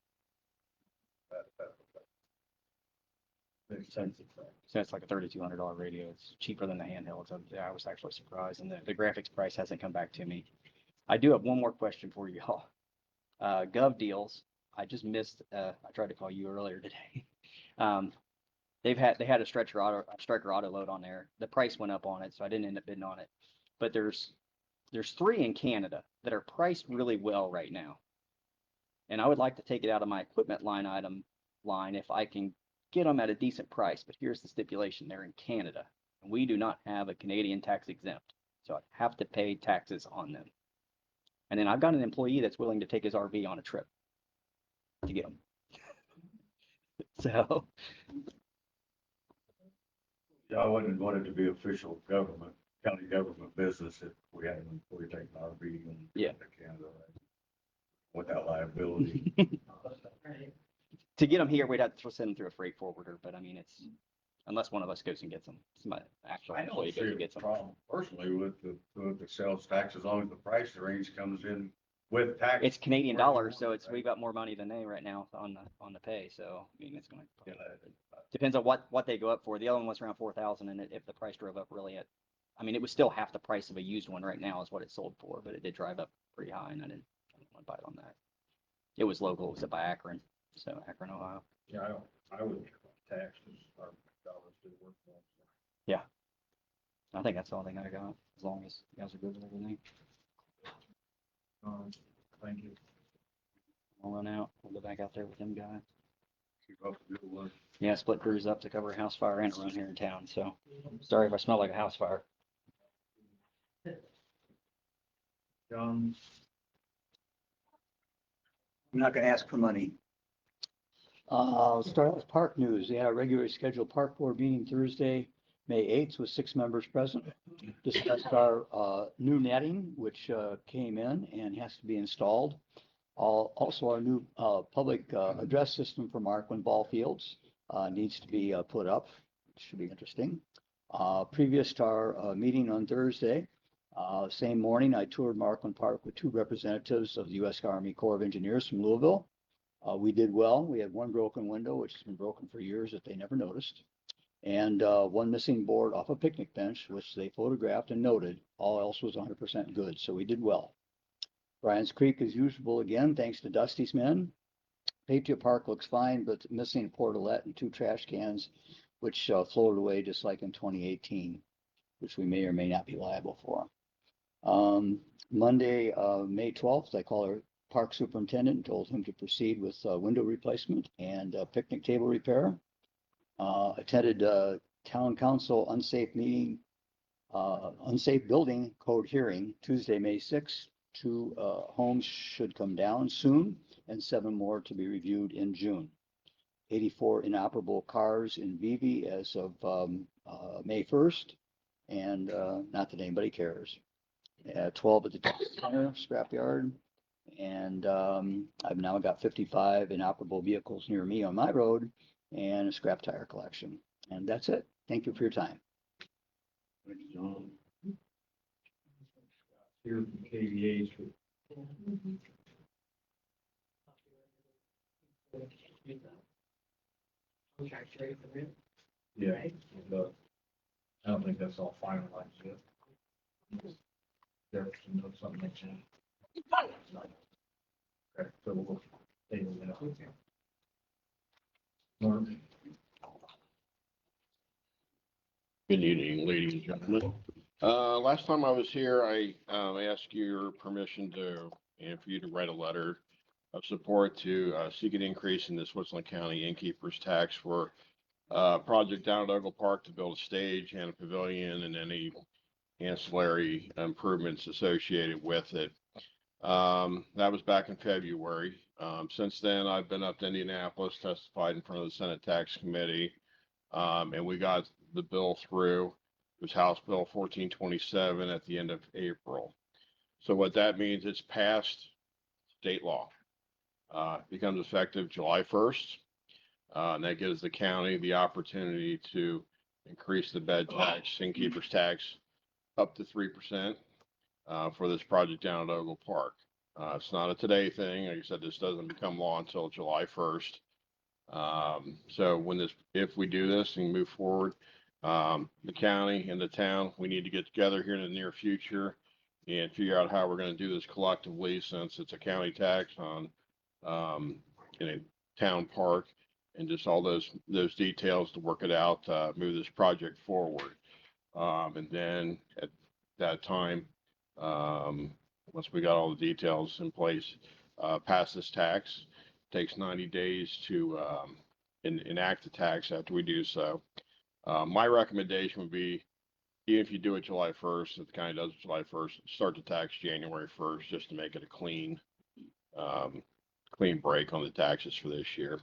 Makes sense. so it's like a $3,200 radio. It's cheaper than the handheld. So yeah, I was actually surprised. And the graphics price hasn't come back to me. I do have one more question for you all. Gov deals. I just missed, I tried to call you earlier today. They had a Striker auto load on there. The price went up on it, so I didn't end up bidding on it. But there's 3 in Canada that are priced really well right now. And I would like to take it out of my equipment line if I can get them at a decent price. But here's the stipulation: they're in Canada, and we do not have a Canadian tax exempt, so I have to pay taxes on them. And then I've got an employee that's willing to take his RV on a trip to get them. So. Yeah, I wouldn't want it to be official government, county government business if we had an employee taking RV and Yeah. to Canada without liability. Right. To get them here, we'd have to send them through a freight forwarder, but I mean, it's, unless one of us goes and gets them, somebody, actual I don't employee see goes a and gets them. problem personally with the sales tax, as long as the price range comes in with tax. It's Canadian dollars, so it's, we've got more money than they right now on the pay, so, I mean, it's gonna, Yeah, depends on what they go up for. The other one was around 4,000, and if the price drove up really I mean, it was still half the price of a used one right now is what it sold for, but it did drive up pretty high, and I didn't want to buy it on that. It was local, it was up by Akron, so Akron, Ohio. Yeah, I would tax our dollars to work for. I think that's all they got, as long as you guys are good with everything. Thank you. I'll run out, we'll go back out there with them guys. keep up the good work. Yeah, split crews up to cover a house fire and a run here in town, so sorry if I smell like a house fire. John, I'm not gonna ask for money. I'll start out with park news. They had a regularly scheduled park board meeting Thursday, May 8th, with 6 members present. Discussed our new netting, which came in and has to be installed. Also, our new public address system for Markland ball fields needs to be put up. Should be interesting. Previous to our meeting on Thursday, same morning, I toured Markland Park with 2 representatives of the U.S. Army Corps of Engineers from Louisville. We did well. We had 1 broken window, which has been broken for years that they never noticed, and 1 missing board off a picnic bench, which they photographed and noted. All else was 100% good, so we did well. Bryan's Creek as usual again, thanks to Dusty's men. Patriot Park looks fine, but missing a portalette and 2 trash cans, which floated away just like in 2018, which we may or may not be liable for. Monday, May 12th, I called our park superintendent and told him to proceed with window replacement and picnic table repair. Attended town council unsafe meeting, unsafe building code hearing Tuesday, May 6th. 2 homes should come down soon and 7 more to be reviewed in June. 84 inoperable cars in Vivi as of May 1st, and not that anybody cares. 12 at the center scrapyard, and I've now got 55 inoperable vehicles near me on my road and a scrap tire collection. And that's it. Thank you for your time. Thanks, John. here from KVH. Contract ready for rent, Yeah, right? but I don't think that's all finalized yet. Jefferson knows something like that. Okay, so we'll table that. Mark? Good evening, ladies and gentlemen. Last time I was here, I asked your permission and for you to write a letter of support to seek an increase in the Switzerland County innkeeper's tax for project down at Ogle Park to build a stage and a pavilion and any ancillary improvements associated with it. That was back in February. Since then, I've been up to Indianapolis, testified in front of the Senate Tax Committee, and we got the bill through. It was House Bill 1427 at the end of April. So what that means, it's passed state law. Becomes effective July 1st. And that gives the county the opportunity to increase the bed tax, innkeeper's tax, up to 3% for this project down at Ogle Park. It's not a today thing. Like I said, this doesn't become law until July 1st. So if we do this and move forward, the county and the town, we need to get together here in the near future and figure out how we're going to do this collectively, since it's a county tax on in a town park, and just all those details to work it out, move this project forward. And then at that time, once we got all the details in place, pass this tax. Takes 90 days to enact the tax after we do so. My recommendation would be, even if you do it July 1st, if the county does it July 1st, start the tax January 1st, just to make it a clean break on the taxes for this year.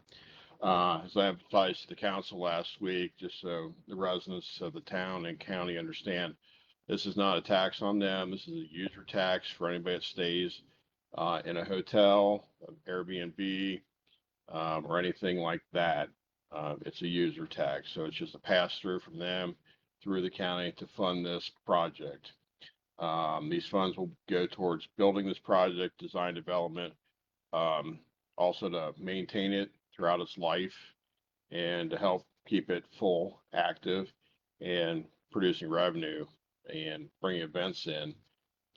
As I emphasized to the council last week, just so the residents of the town and county understand, this is not a tax on them. This is a user tax for anybody that stays in a hotel, Airbnb, or anything like that. It's a user tax, so it's just a pass through from them through the county to fund this project. These funds will go towards building this project, design development, also to maintain it throughout its life, and to help keep it full, active, and producing revenue and bringing events in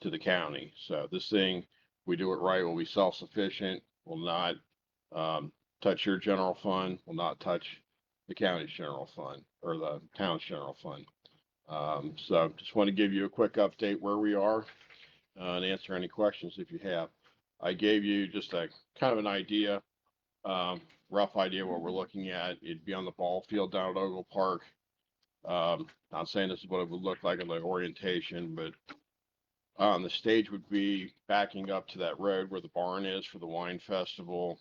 to the county. So this thing, if we do it right, will be self-sufficient, will not touch your general fund, will not touch the county's general fund or the town's general fund. So just want to give you a quick update where we are and answer any questions if you have. I gave you just a kind of an idea, rough idea what we're looking at. It'd be on the ball field down at Ogle Park. Not saying this is what it would look like in the orientation, but the stage would be backing up to that road where the barn is for the wine festival.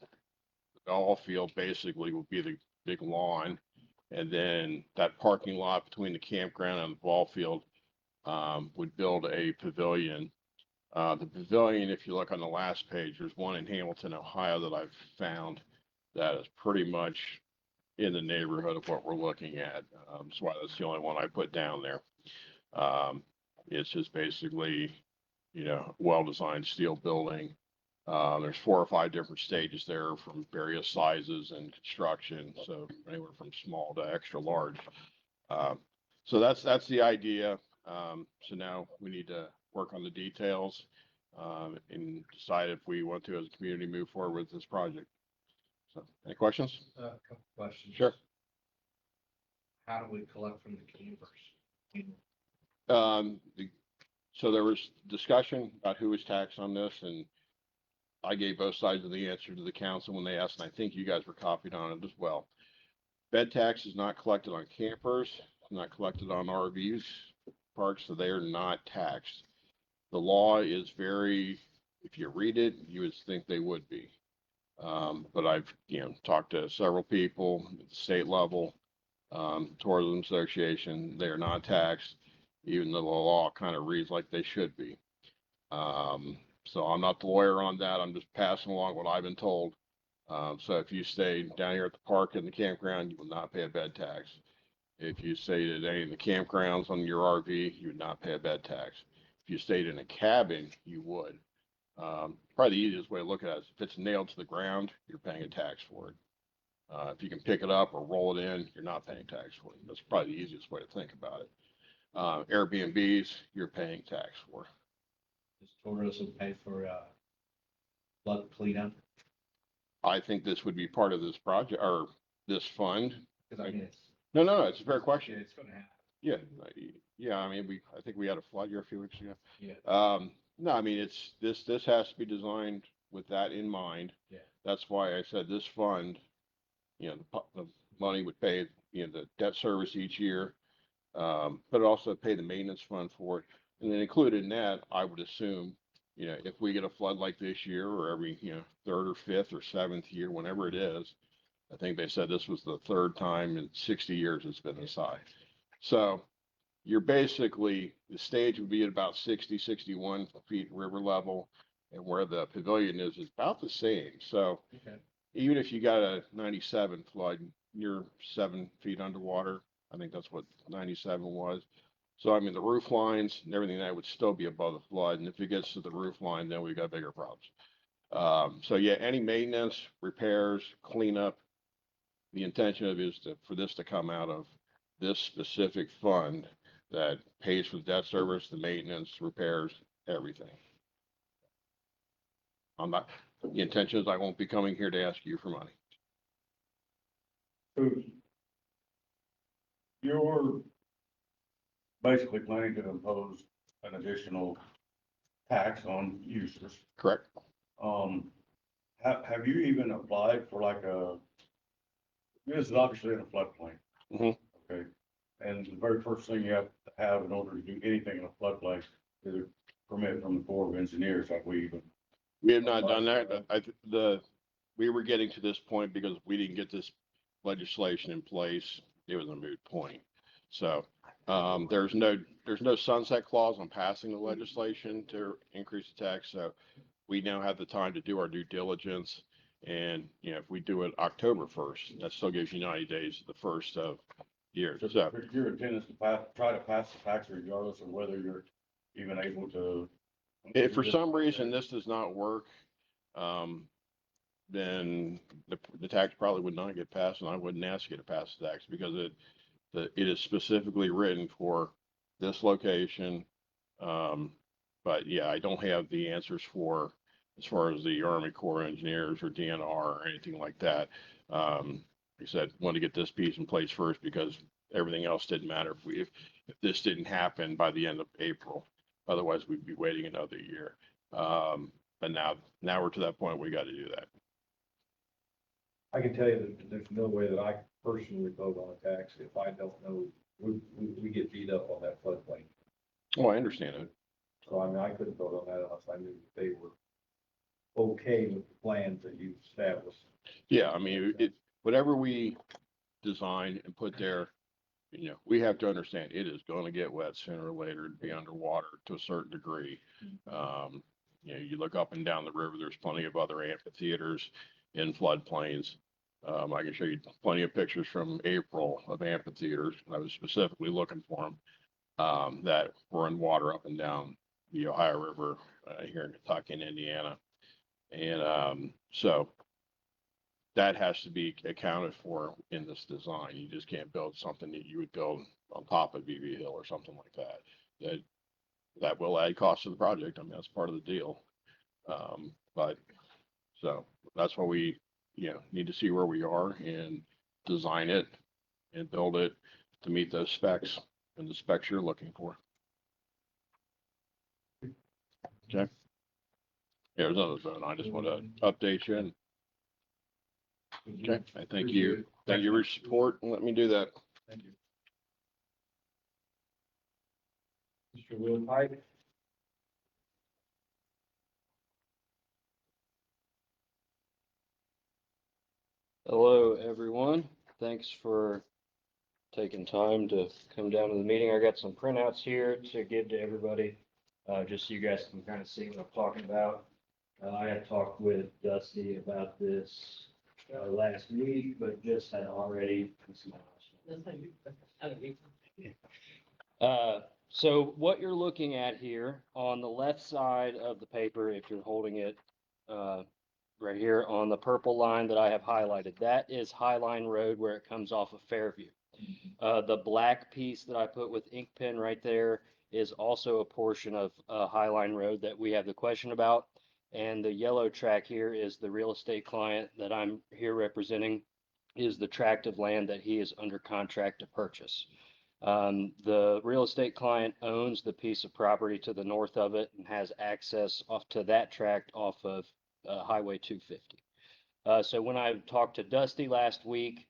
The ball field basically will be the big lawn, and then that parking lot between the campground and the ball field would build a pavilion. The pavilion, if you look on the last page, there's one in Hamilton, Ohio that I've found that is pretty much in the neighborhood of what we're looking at. That's why that's the only one I put down there. It's just basically, well-designed steel building. There's 4 or 5 different stages there from various sizes and construction, so anywhere from small to extra large. So that's the idea. So now we need to work on the details and decide if we want to, as a community, move forward with this project. So, any questions? A couple questions. Sure. How do we collect from the campers? So there was discussion about who was taxed on this, and I gave both sides of the answer to the council when they asked, and I think you guys were copied on it as well. Bed tax is not collected on campers, it's not collected on RVs, parks, so they are not taxed. The law is very, if you read it, you would think they would be. But I've, talked to several people at the state level, Tourism Association, they are not taxed, even though the law kind of reads like they should be. So I'm not the lawyer on that. I'm just passing along what I've been told. So if you stay down here at the park in the campground, you will not pay a bed tax. If you stayed at any of the campgrounds on your RV, you would not pay a bed tax. If you stayed in a cabin, you would. Probably the easiest way to look at it is if it's nailed to the ground, you're paying a tax for it. If you can pick it up or roll it in, you're not paying tax for it. That's probably the easiest way to think about it. Airbnbs, you're paying tax for. Does tourism pay for flood cleanup? I think this would be part of this project or this fund. Because I mean, it's. No, it's a fair question. It's gonna happen. Yeah. I mean, I think we had a flood here a few weeks ago. Yeah. No, I mean, this has to be designed with that in mind. Yeah. That's why I said this fund, the money would pay, the debt service each year, but also pay the maintenance fund for it. And then included in that, I would assume, if we get a flood like this year or every, 3rd or 5th or 7th year, whenever it is, I think they said this was the 3rd time in 60 years it's been this high. So you're basically, the stage would be at about 60, 61 feet river level. And where the pavilion is about the same. So Okay. even if you got a 97 flood, you're 7 feet underwater. I think that's what 97 was. So I mean, the roof lines and everything that would still be above the flood. And if it gets to the roof line, then we've got bigger problems. So yeah, any maintenance, repairs, cleanup, the intention of it is for this to come out of this specific fund that pays for the debt service, the maintenance, repairs, everything. The intention is I won't be coming here to ask you for money. So you're basically planning to impose an additional tax on users. Correct? Have you even applied for like this is obviously in a floodplain. Mhm. Okay, and the very first thing you have to have in order to do anything in a floodplain is a permit from the Corps of Engineers, like we even. We have not done that. We were getting to this point because we didn't get this legislation in place. It was a moot point. So, there's no sunset clause on passing the legislation to increase the tax. So we now have the time to do our due diligence. And, if we do it October 1st, that still gives you 90 days, the first of year. So Your intent is to try to pass the tax regardless of whether you're even able to. if for some reason this does not work, then the tax probably would not get passed, and I wouldn't ask you to pass the tax because it is specifically written for this location. But yeah, I don't have the answers for, as far as the Army Corps of Engineers or DNR or anything like that. Like I said, want to get this piece in place first because everything else didn't matter if this didn't happen by the end of April. Otherwise, we'd be waiting another year. But now we're to that point, we got to do that. I can tell you that there's no way that I personally vote on a tax if I don't know, we get beat up on that floodplain. Oh, I understand it. So I mean, I couldn't vote on that unless I knew that they were okay with the plans that you established. Yeah, I mean, whatever we design and put there, we have to understand it is going to get wet sooner or later and be underwater to a certain degree. You look up and down the river, there's plenty of other amphitheaters in floodplains. I can show you plenty of pictures from April of amphitheaters. I was specifically looking for them that were in water up and down the Ohio River here in Kentucky and Indiana. And so that has to be accounted for in this design. You just can't build something that you would build on top of BB Hill or something like that. That will add cost to the project. I mean, that's part of the deal. But so that's why we, need to see where we are and design it and build it to meet those specs and the specs you're looking for. Okay. Here's another zone. I just want to update you. And okay, I thank you. Thank you for your support and let me do that. Thank you. Mr. Will Pike? Hello, everyone. Thanks for taking time to come down to the meeting. I got some printouts here to give to everybody, just so you guys can kind of see what I'm talking about. I had talked with Dusty about this last week, but just had already. So what you're looking at here on the left side of the paper, if you're holding it right here on the purple line that I have highlighted, that is Highline Road where it comes off of Fairview. The black piece that I put with ink pen right there is also a portion of Highline Road that we have the question about. And the yellow track here is the real estate client that I'm here representing, is the tract of land that he is under contract to purchase. The real estate client owns the piece of property to the north of it and has access off to that tract off of Highway 250. So when I talked to Dusty last week,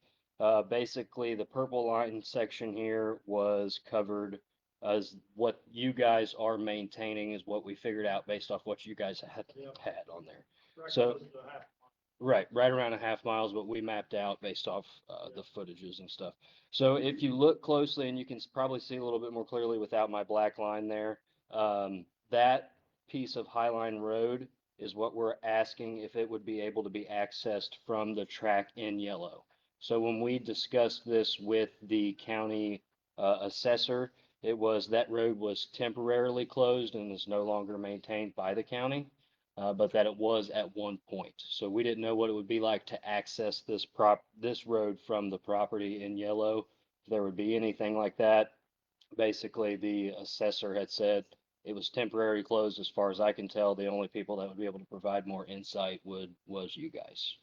basically the purple line section here was covered as what you guys are maintaining is what we figured out based off what you guys had on there. So right around a half miles, but we mapped out based off, the footages and stuff. So if you look closely, and you can probably see a little bit more clearly without my black line there, that piece of Highline Road is what we're asking if it would be able to be accessed from the track in yellow. So when we discussed this with the county, assessor, it was that road was temporarily closed and is no longer maintained by the county, but that it was at one point. So we didn't know what it would be like to access this road from the property in yellow. If there would be anything like that. Basically, the assessor had said it was temporarily closed. As far as I can tell, the only people that would be able to provide more insight was you guys.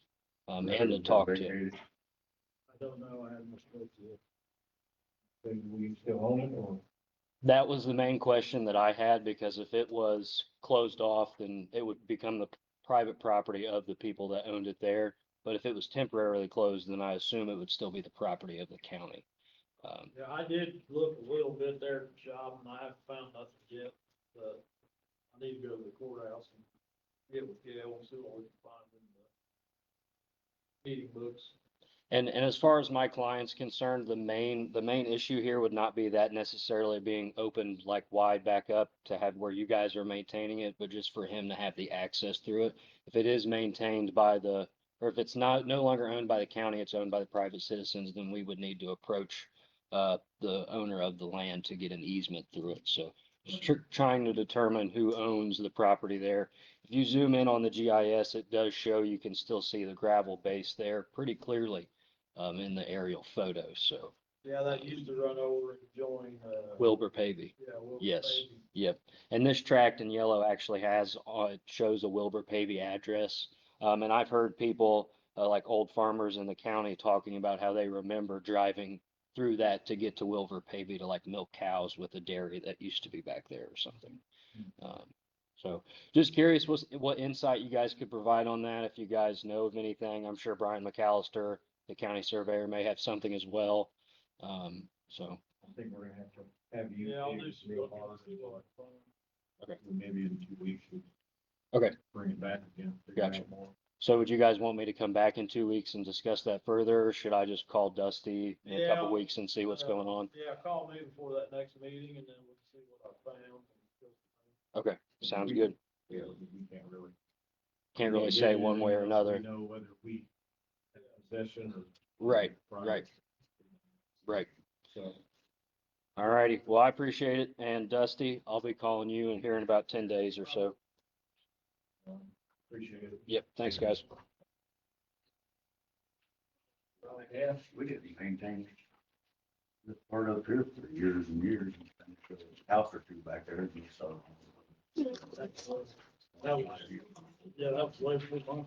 And to talk to. Vacated. I don't know, I haven't spoke to it. So we still own it or? That was the main question that I had, because if it was closed off, then it would become the private property of the people that owned it there. But if it was temporarily closed, then I assume it would still be the property of the county. Yeah, I did look a little bit there at the shop and I haven't found nothing yet, but I need to go to the courthouse and get with Gail and see what we can find in the meeting books. And as far as my client's concerned, the main issue here would not be that necessarily being opened like wide back up to have where you guys are maintaining it, but just for him to have the access through it. If it is maintained by or if it's no longer owned by the county, it's owned by the private citizens, then we would need to approach, the owner of the land to get an easement through it. So just trying to determine who owns the property there. If you zoom in on the GIS, it does show, you can still see the gravel base there pretty clearly, in the aerial photos. So Yeah, that used to run over and join, Wilbur Pavey. yeah, Wilbur Yes. Pavey. Yep. And this tract in yellow actually it shows a Wilbur Pavey address. And I've heard people, like old farmers in the county talking about how they remember driving through that to get to Wilbur Pavey to like milk cows with a dairy that used to be back there or something. So just curious what insight you guys could provide on that. If you guys know of anything, I'm sure Brian McAllister, the county surveyor, may have something as well. So. I think we're gonna have to have you. Yeah, I'll do dig some real looking, hard. see what I can find. Okay. Maybe in 2 weeks. we Okay. Bring it back again. figure out Gotcha. more. So would you guys want me to come back in 2 weeks and discuss that further, or should I just call Dusty in a couple Yeah. weeks and see what's going on? Yeah, call me before that next meeting and then we'll see what I found. Okay, sounds good. Yeah, we can't really. Can't really Yeah, say yeah, one way or yeah, another. We know whether we have possession or. Right, private. right. Right. So, All righty. Well, I appreciate it. And Dusty, I'll be calling you and here in about 10 days or so. appreciate it. Yep. Thanks, guys. Yeah, we didn't maintain this part up here for years and years. House or two back there, so. That was, yeah, that was way before my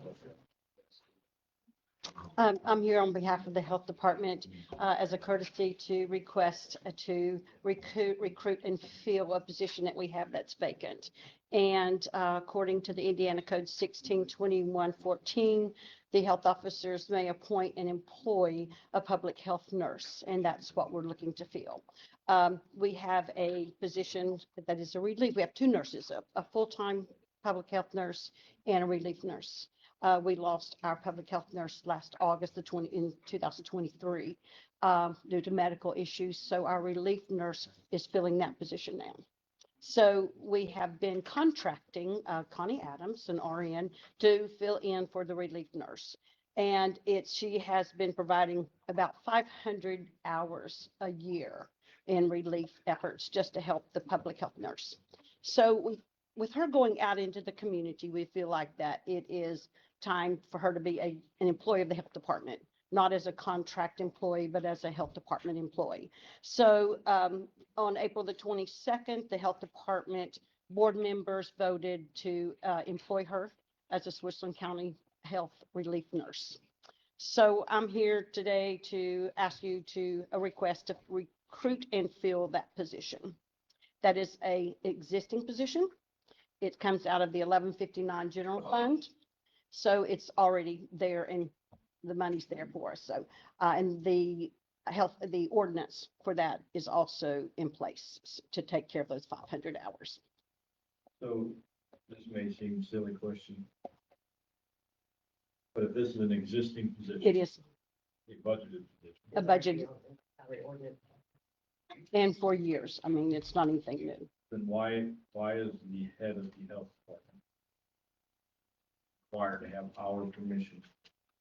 time. I'm here on behalf of the Health Department as a courtesy to request to recruit and fill a position that we have that's vacant. And according to the Indiana Code 162114, the health officers may appoint and employ a public health nurse, and that's what we're looking to fill. We have a position that is a relief. We have two nurses, a full-time public health nurse and a relief nurse. We lost our public health nurse last August, in 2023, due to medical issues. So our relief nurse is filling that position now. So we have been contracting Connie Adams, an RN, to fill in for the relief nurse. And she has been providing about 500 hours a year in relief efforts just to help the public health nurse. So with her going out into the community, we feel like that it is time for her to be an employee of the health department, not as a contract employee, but as a health department employee. So on April the 22nd, the health department board members voted to employ her as a Switzerland County Health Relief Nurse. So I'm here today to ask you to request to recruit and fill that position. That is a existing position. It comes out of the 1159 general fund. So it's already there and the money's there for us. So, and the ordinance for that is also in place to take care of those 500 hours. So this may seem a silly question. But if this is an existing position. It is A budgeted position. a budget Salary ordinance. and for years. I mean, it's not anything new. Then why is the head of the health department required to have our permission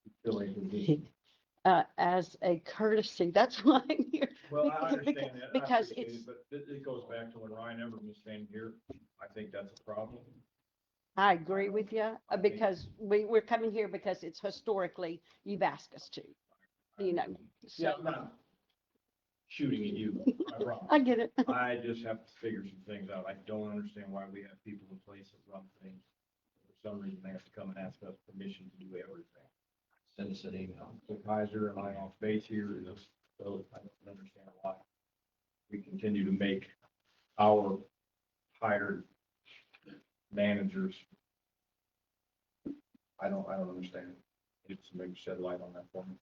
to fill a position? As a courtesy, that's why I'm here. Well, I understand that. I Because appreciate it's, it, But it goes back to when Ryan Everett was standing here. I think that's a problem. I agree with you, because we're coming here because it's historically, you've asked us to, you know, Yeah, so I'm not shooting at you. I promise. I get it. I just have to figure some things out. I don't understand why we have people in place that run things. For some reason, they have to come and ask us permission to do everything. Send us an email. So Kaiser and I off base here, so I don't understand why we continue to make our hired managers. I don't understand. It's maybe shed light on that for me.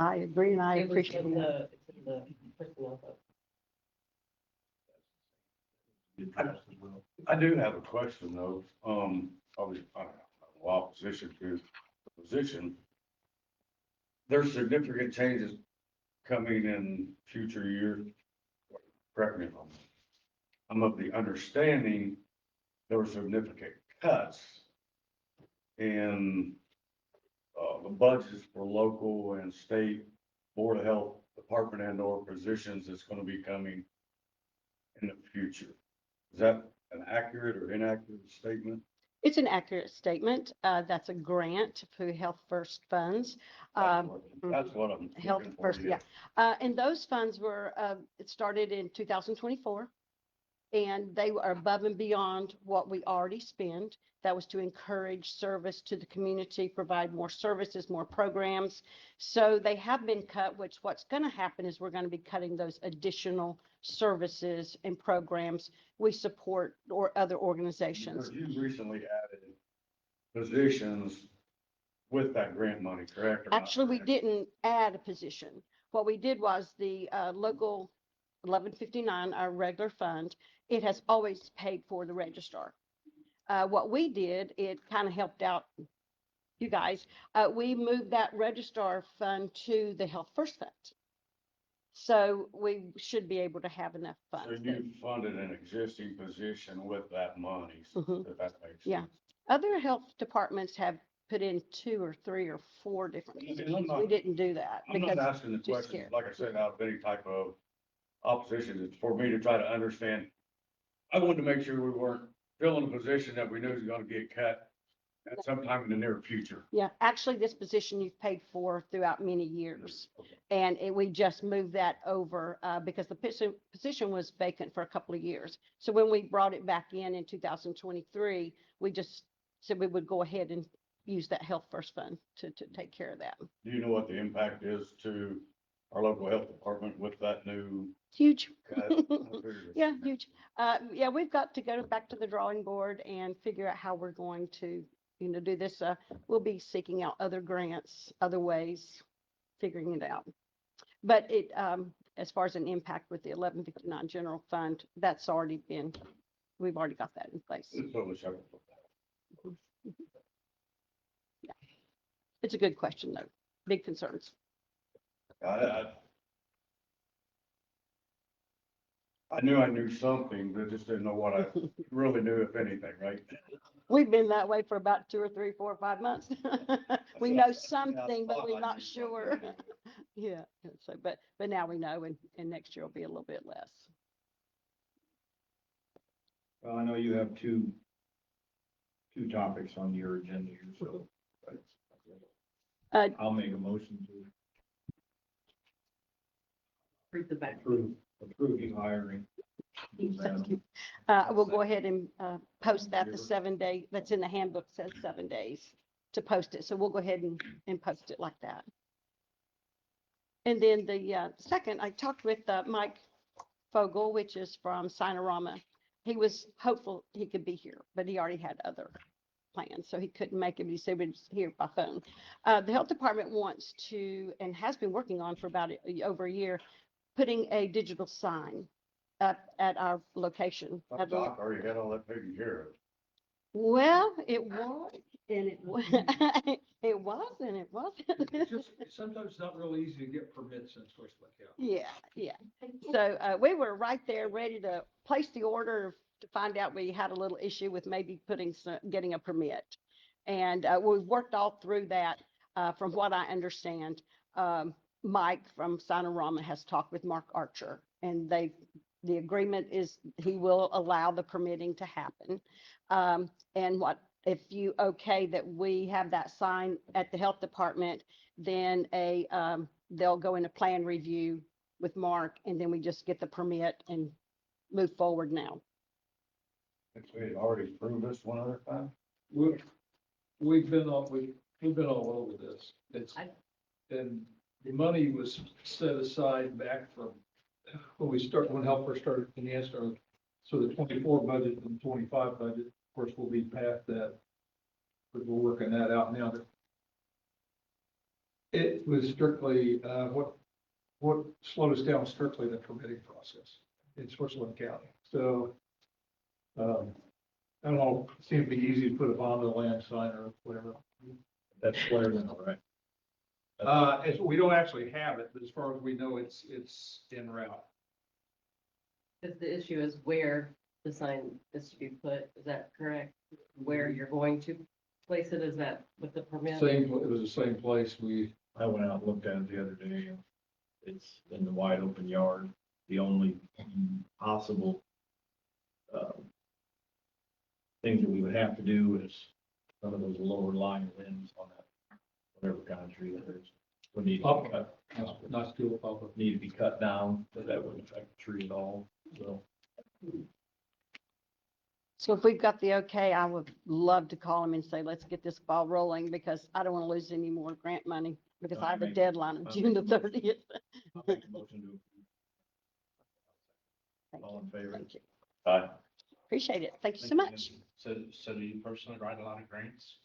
I agree and I It was appreciate in it. it's in the personnel book. I do have a question though, probably, I don't know, a lot of position to position. There's significant changes coming in future years. Correct me if I'm of the understanding there were significant cuts in the budgets for local and state board of health department and or positions that's going to be coming in the future. Is that an accurate or inaccurate statement? It's an accurate statement. That's a grant through Health First funds. That's what I'm Health looking for, First, yeah. And those funds were, it started in 2024. And they are above and beyond what we already spend. That was to encourage service to the community, provide more services, more programs. So they have been cut, which what's going to happen is we're going to be cutting those additional services and programs we support or other organizations. Because you recently added positions with that grant money, correct? or not Actually, we correct? didn't add a position. What we did was the local 1159, our regular fund, it has always paid for the registrar. What we did, it kind of helped out you guys. We moved that registrar fund to the Health First Fund. So we should be able to have enough So funds. you funded an existing position with that money, Mhm. if that makes Yeah. sense. Other health departments have put in 2 or 3 or 4 different And I'm positions. not- We didn't do that I'm not because asking the too question, scared. like I said, out of any type of opposition. It's for me to try to understand. I wanted to make sure we weren't filling a position that we knew was gonna get cut at some time in the near future. Yeah, actually, this position you've paid for throughout many years. And we just moved that over because the position was vacant for a couple of years. So when we brought it back in 2023, we just said we would go ahead and use that Health First Fund to take care of that. Do you know what the impact is to our local health department with that new Huge. cut? I figured it's- Yeah, huge. Yeah, we've got to go back to the drawing board and figure out how we're going to, do this. We'll be seeking out other grants, other ways, figuring it out. But it, as far as an impact with the 1159 general fund, that's already been, we've already got that in place. It's totally separate from that. Yeah. It's a good question though. Big concerns. I knew I knew something, but I just didn't know what I really knew, if anything, right? We've been that way for about 2 or 3, 4 or 5 months. We know something, but we're not sure. Yeah, so, but now we know, and next year will be a little bit less. Well, I know you have two topics on your agenda here, so. I'll make a motion to Read the back. approve you hiring. Thank you. We'll go ahead and post that the 7 day, that's in the handbook, says 7 days to post it. So we'll go ahead and post it like that. And then the second, I talked with Mike Fogel, which is from Sinorama. He was hopeful he could be here, but he already had other plans, so he couldn't make it. He said he was here by phone. The health department wants to, and has been working on for about over a year, putting a digital sign up at our location. Doc already had all that taken care of. Well, it was, and it was, it was, and it wasn't. Sometimes it's not real easy to get permits in Switchfoot County. Yeah, yeah. So, we were right there ready to place the order to find out we had a little issue with maybe getting a permit. And, we worked all through that, from what I understand. Mike from Sinorama has talked with Mark Archer, and the agreement is he will allow the permitting to happen. And if you okay that we have that sign at the health department, then they'll go into plan review with Mark, and then we just get the permit and move forward now. We had already approved this one other time. We've been all over this. And the money was set aside back from when help first started, and so the 24 budget and 25 budget, of course, will be past that. But we're working that out now. It was strictly, what slowed us down strictly the permitting process in Switzerland County. So, I don't know, it seemed to be easy to put a bond on the land sign or whatever. That's clear now, right? We don't actually have it, but as far as we know, it's en route. Because the issue is where the sign is to be put, is that correct? Where you're going to place it, is that with the permit? It was the same place I went out and looked at it the other day. It's in the wide open yard. The only possible, things that we would have to do is some of those lower lying limbs on that, whatever kind of tree that is. Would need to be cut, not steel pulp, need to be cut down, but that wouldn't affect the tree at all, so. So if we've got the okay, I would love to call him and say, let's get this ball rolling, because I don't want to lose any more grant money, because I have a deadline of June the 30th. I'll make a motion to approve. All in favor? Thank you. Aye. Appreciate it. Thank you so much. So do you personally write a lot of grants?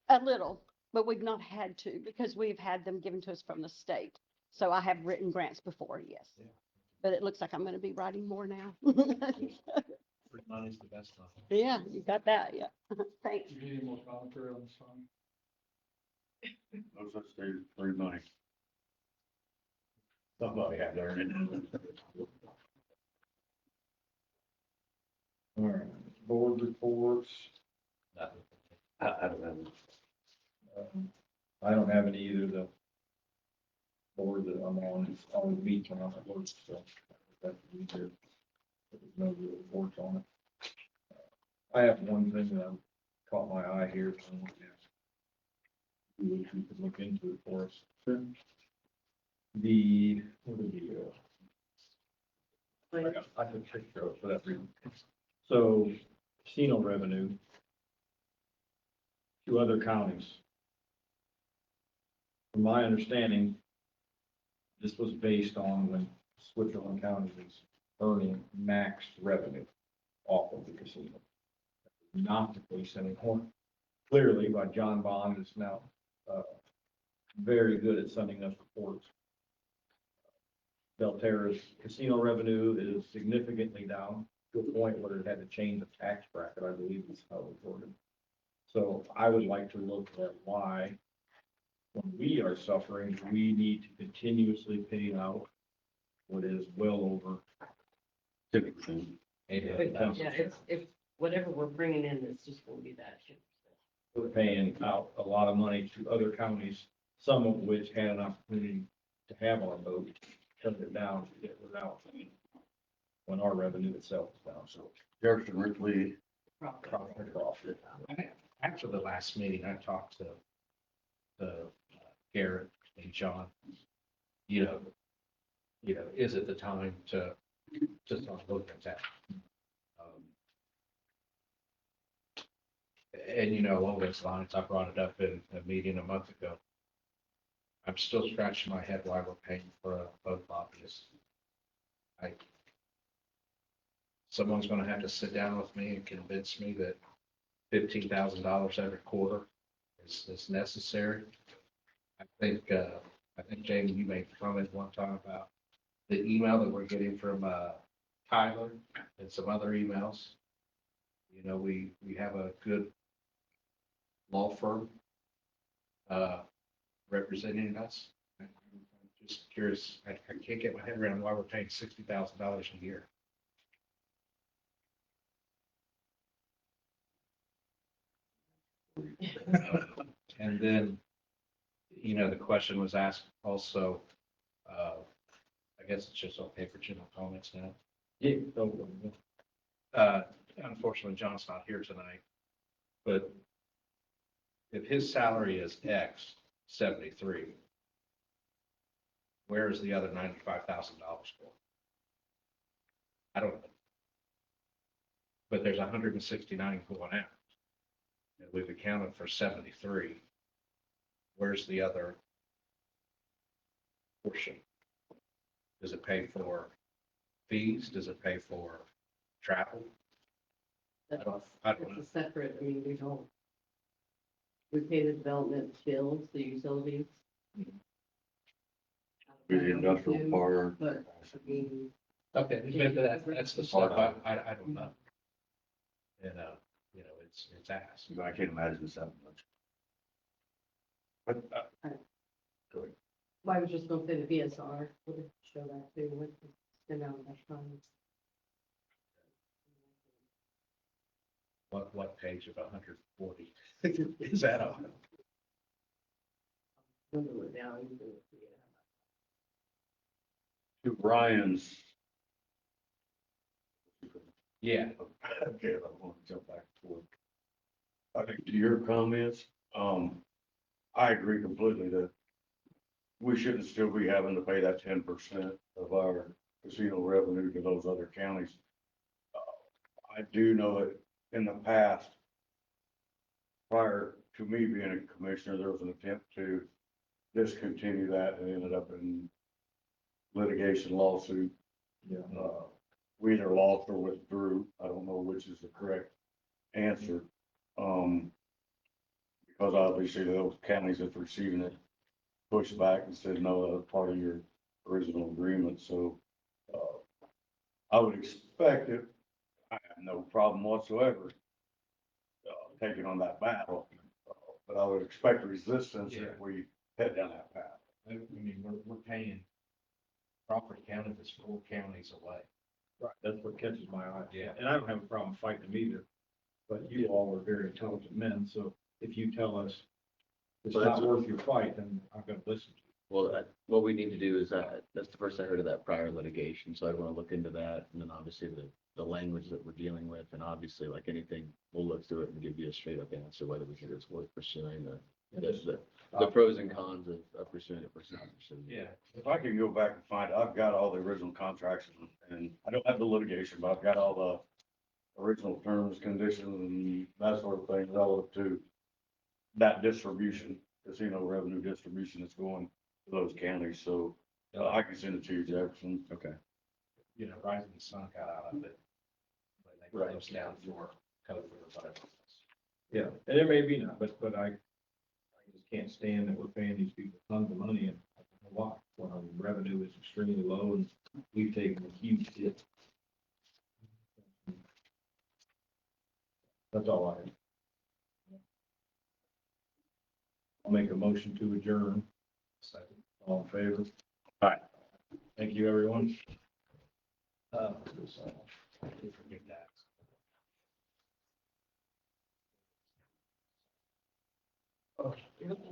A little, but we've not had to, because we've had them given to us from the state. So I have written grants before, yes. Yeah. But it looks like I'm going to be writing more now. Free money's the best money. Yeah, you got that, yeah. Thanks. Do you need any more commentary on this one? No such thing as free money. Somebody had to earn it. All right, board reports. I don't know. I don't have any either. The board that I'm on is always meets when I'm at work, so that's easier. There's no real reports on it. I have one thing that caught my eye here. So I want to ask you if you could look into it for us. What did I took a picture of it for that reason. So casino revenue to other counties. From my understanding, this was based on when Switzerland County was earning max revenue off of the casino. Not the case anymore. Clearly, by John Bond is now very good at sending us reports. Belterra's casino revenue is significantly down to a point where it had to change the tax bracket, I believe is how it was ordered. So I would like to look at why, when we are suffering, we need to continuously pay out what is well over 50%. Yeah, it's whatever we're bringing in, it's just going to be that. We're paying out a lot of money to other counties, some of which had an opportunity to have our boat, shut it down to get it out when our revenue itself is down. So Jefferson Ripley. profit. After the last meeting, I talked to Garrett and John. You know, is it the time to start looking at that? And along those lines, I brought it up in a meeting a month ago. I'm still scratching my head why we're paying for a boat lobbyist. Someone's gonna have to sit down with me and convince me that $15,000 every quarter is necessary. I think Jamie, you made a comment one time about the email that we're getting from Tyler and some other emails. You know, we have a good law firm representing us. I'm just curious, I can't get my head around why we're paying $60,000 a year. And then, you know, the question was asked also, I guess it's just okay for general comments now. Yeah. Unfortunately, John's not here tonight, but if his salary is X 73, where is the other $95,000 for? I don't know. But there's 169 going out. And we've accounted for 73. Where's the other portion? Does it pay for fees? Does it pay for travel? I don't know. It's a separate, I mean, we pay the development bills, the utilities. Be the industrial park. But, I mean, Okay, that's the stuff I don't know. And, you know, it's asked. I can't imagine this happening much. But, go ahead. well, I was just gonna say the VSR, would it show that too, what the amount of that time. What page of 140 is that on? Remember it down, you can see it. To Brian's. Yeah. Okay, I want to jump back and forth. I think to your comments, I agree completely that we shouldn't still be having to pay that 10% of our casino revenue to those other counties. I do know that in the past, prior to me being a commissioner, there was an attempt to discontinue that and ended up in litigation lawsuit. Yeah. We either lost or withdrew. I don't know which is the correct answer. Because obviously those counties that's receiving it pushed back and said, no, that was part of your original agreement. So, I would expect it. I have no problem whatsoever, taking on that battle. But I would expect resistance if we head down that path. I mean, we're paying Crawford County that's 4 counties away. Right, that's what catches my eye. Yeah. And I don't have a problem fighting them either, but you all are very intelligent men, so if you tell us it's Well, not that's- worth your fight, then I'm gonna listen to you. Well, what we need to do is that's the first I heard of that prior litigation, so I want to look into that. And then obviously the language that we're dealing with, and obviously like anything, we'll look through it and give you a straight up answer, whether we think it's worth pursuing the pros and cons of pursuing it versus not pursuing it. Yeah. If I can go back and find, I've got all the original contracts and I don't have the litigation, but I've got all the original terms, conditions and that sort of thing relative to that distribution, casino revenue distribution that's going to those counties. So I can send it to you, Jefferson. Okay. You know, Rising Sun got out of it. But they Right. closed down for COVID or whatever. Yeah, and there may be not, but I just can't stand that we're paying these people tons of money and I don't know why. When our revenue is extremely low and we've taken a huge hit. That's all I have. I'll make a motion to adjourn. Second. All in favor? All right. Thank you, everyone. I forget that.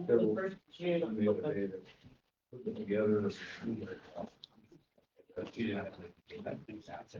The first June. The other day that put it together. You didn't have to.